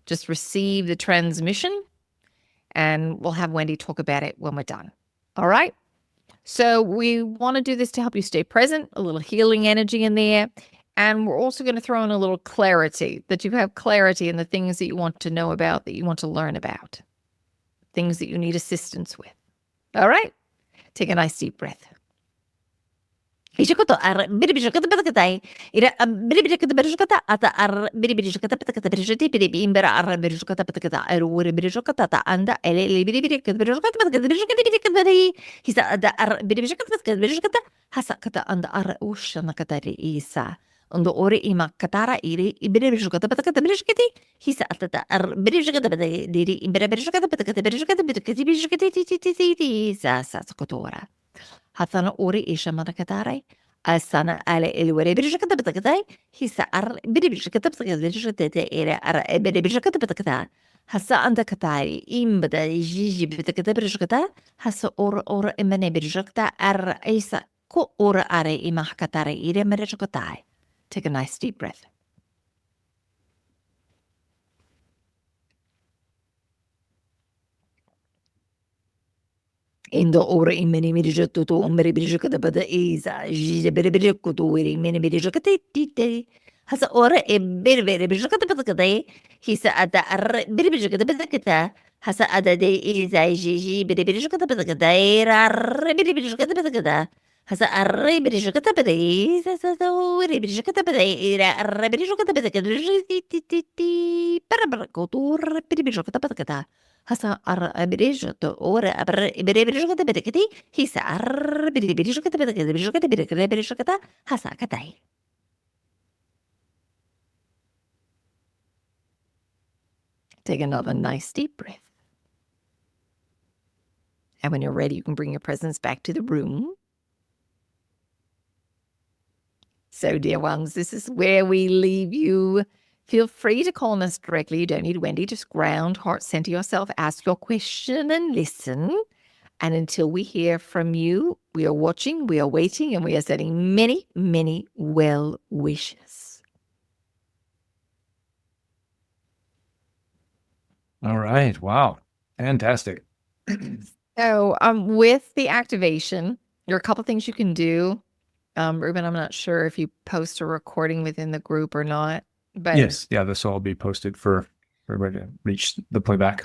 Just receive the transmission, and we'll have Wendy talk about it when we're done. All right? So we want to do this to help you stay present, a little healing energy in there. And we're also going to throw in a little clarity, that you have clarity in the things that you want to know about, that you want to learn about, things that you need assistance with. All right? Take a nice deep breath. Undo ori ima katara iri ibere bijukata patakata bijukati hisa atata bijukata diri ibere bijukata patakata bijukati sa sa kotora hatana ori isha manakatare Asana ale elware birishkata batakata. Hisa ar birishkata batakata era ar birishkata batakata. Hasa anda katari imbada jiji batakata birishkata. Hasa or imane birishkata ar isa ko or are imahkatare ire birishkata. Take a nice deep breath. Indo ora imene mirijotto to umre birijokata bada isa jije bere birijokto iri imene birijokata tite hasa ora e bere bere birijokata bada hisa ada ar bere birijokata bada hasa ada de isa jiji bere birijokata bada era bere birijokata bada hasa ar birijokata bada isa sa ora birijokata bada era ar birijokata bada ti para kotur bere birijokata bada hasa ar abirijoto ora ar abirijoto bedekati hisa ar abirijoto bedekati hasa katai. Take another nice deep breath. And when you're ready, you can bring your presence back to the room. So, dear ones, this is where we leave you. Feel free to call on us directly. You don't need Wendy. Just ground, heart center yourself, ask your question and listen. And until we hear from you, we are watching, we are waiting, and we are sending many, many well wishes. All right. Wow. Fantastic. So with the activation, there are a couple things you can do. Reuben, I'm not sure if you post a recording within the group or not. But yes. Yeah. This will all be posted for everybody to reach the playback.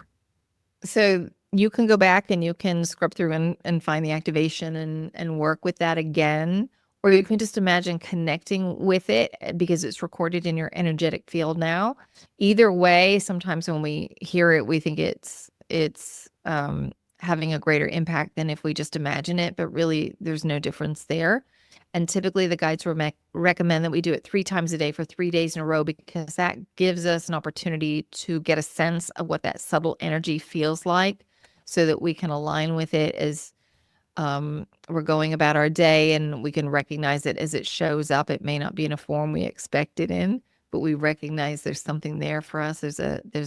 So you can go back and you can scrub through and find the activation and work with that again. Or you can just imagine connecting with it because it's recorded in your energetic field now. Either way, sometimes when we hear it, we think it's having a greater impact than if we just imagine it, but really there's no difference there. And typically the guides recommend that we do it 3 times a day for 3 days in a row because that gives us an opportunity to get a sense of what that subtle energy feels like so that we can align with it as we're going about our day, and we can recognize it as it shows up. It may not be in a form we expect it in, but we recognize there's something there for us. There's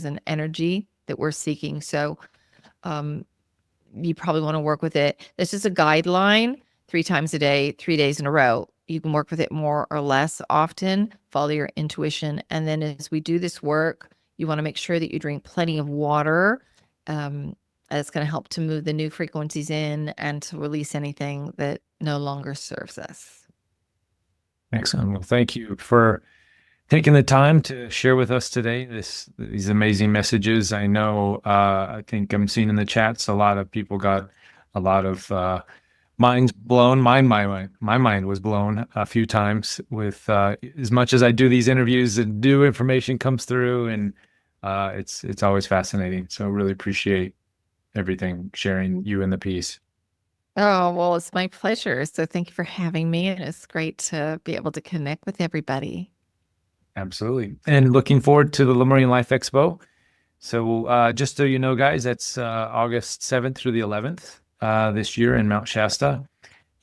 an energy that we're seeking. So you probably want to work with it. This is a guideline. 3 times a day, 3 days in a row. You can work with it more or less often, follow your intuition. And then as we do this work, you want to make sure that you drink plenty of water. It's going to help to move the new frequencies in and to release anything that no longer serves us. Excellent. Well, thank you for taking the time to share with us today these amazing messages. I know, I think I'm seeing in the chats, a lot of people got a lot of minds blown. My mind was blown a few times with as much as I do these interviews and new information comes through, and it's always fascinating. So really appreciate everything, sharing you and the piece. Oh, well, it's my pleasure. So thank you for having me. And it's great to be able to connect with everybody. Absolutely. And looking forward to the Lemurian Life Expo. So just so you know, guys, that's August 7th through the 11th. This year in Mount Shasta,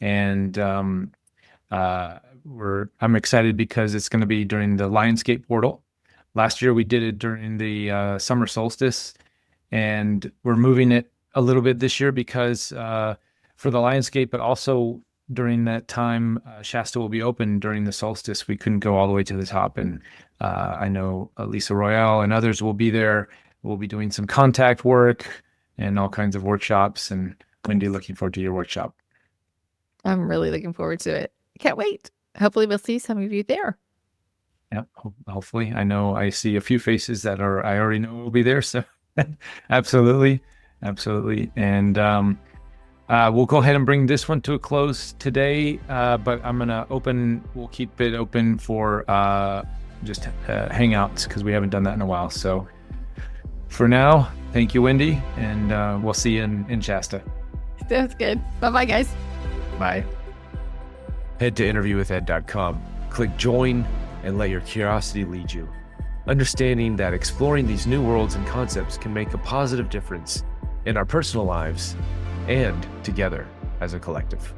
and I'm excited because it's going to be during the Lionsgate portal. Last year we did it during the summer solstice, and we're moving it a little bit this year because for the Lionsgate, but also during that time, Shasta will be open during the solstice. We couldn't go all the way to the top, and I know Lisa Royale and others will be there. We'll be doing some contact work and all kinds of workshops, and Wendy, looking forward to your workshop. I'm really looking forward to it. Can't wait. Hopefully we'll see some of you there. Yeah, hopefully. I know I see a few faces that I already know will be there. So absolutely. And we'll go ahead and bring this one to a close today. But we'll keep it open for just hangouts because we haven't done that in a while. So for now, thank you, Wendy, and we'll see you in Shasta. Sounds good. Bye-bye, guys. Bye. Head to interviewwithed.com, click join, and let your curiosity lead you. Understanding that exploring these new worlds and concepts can make a positive difference in our personal lives and together as a collective.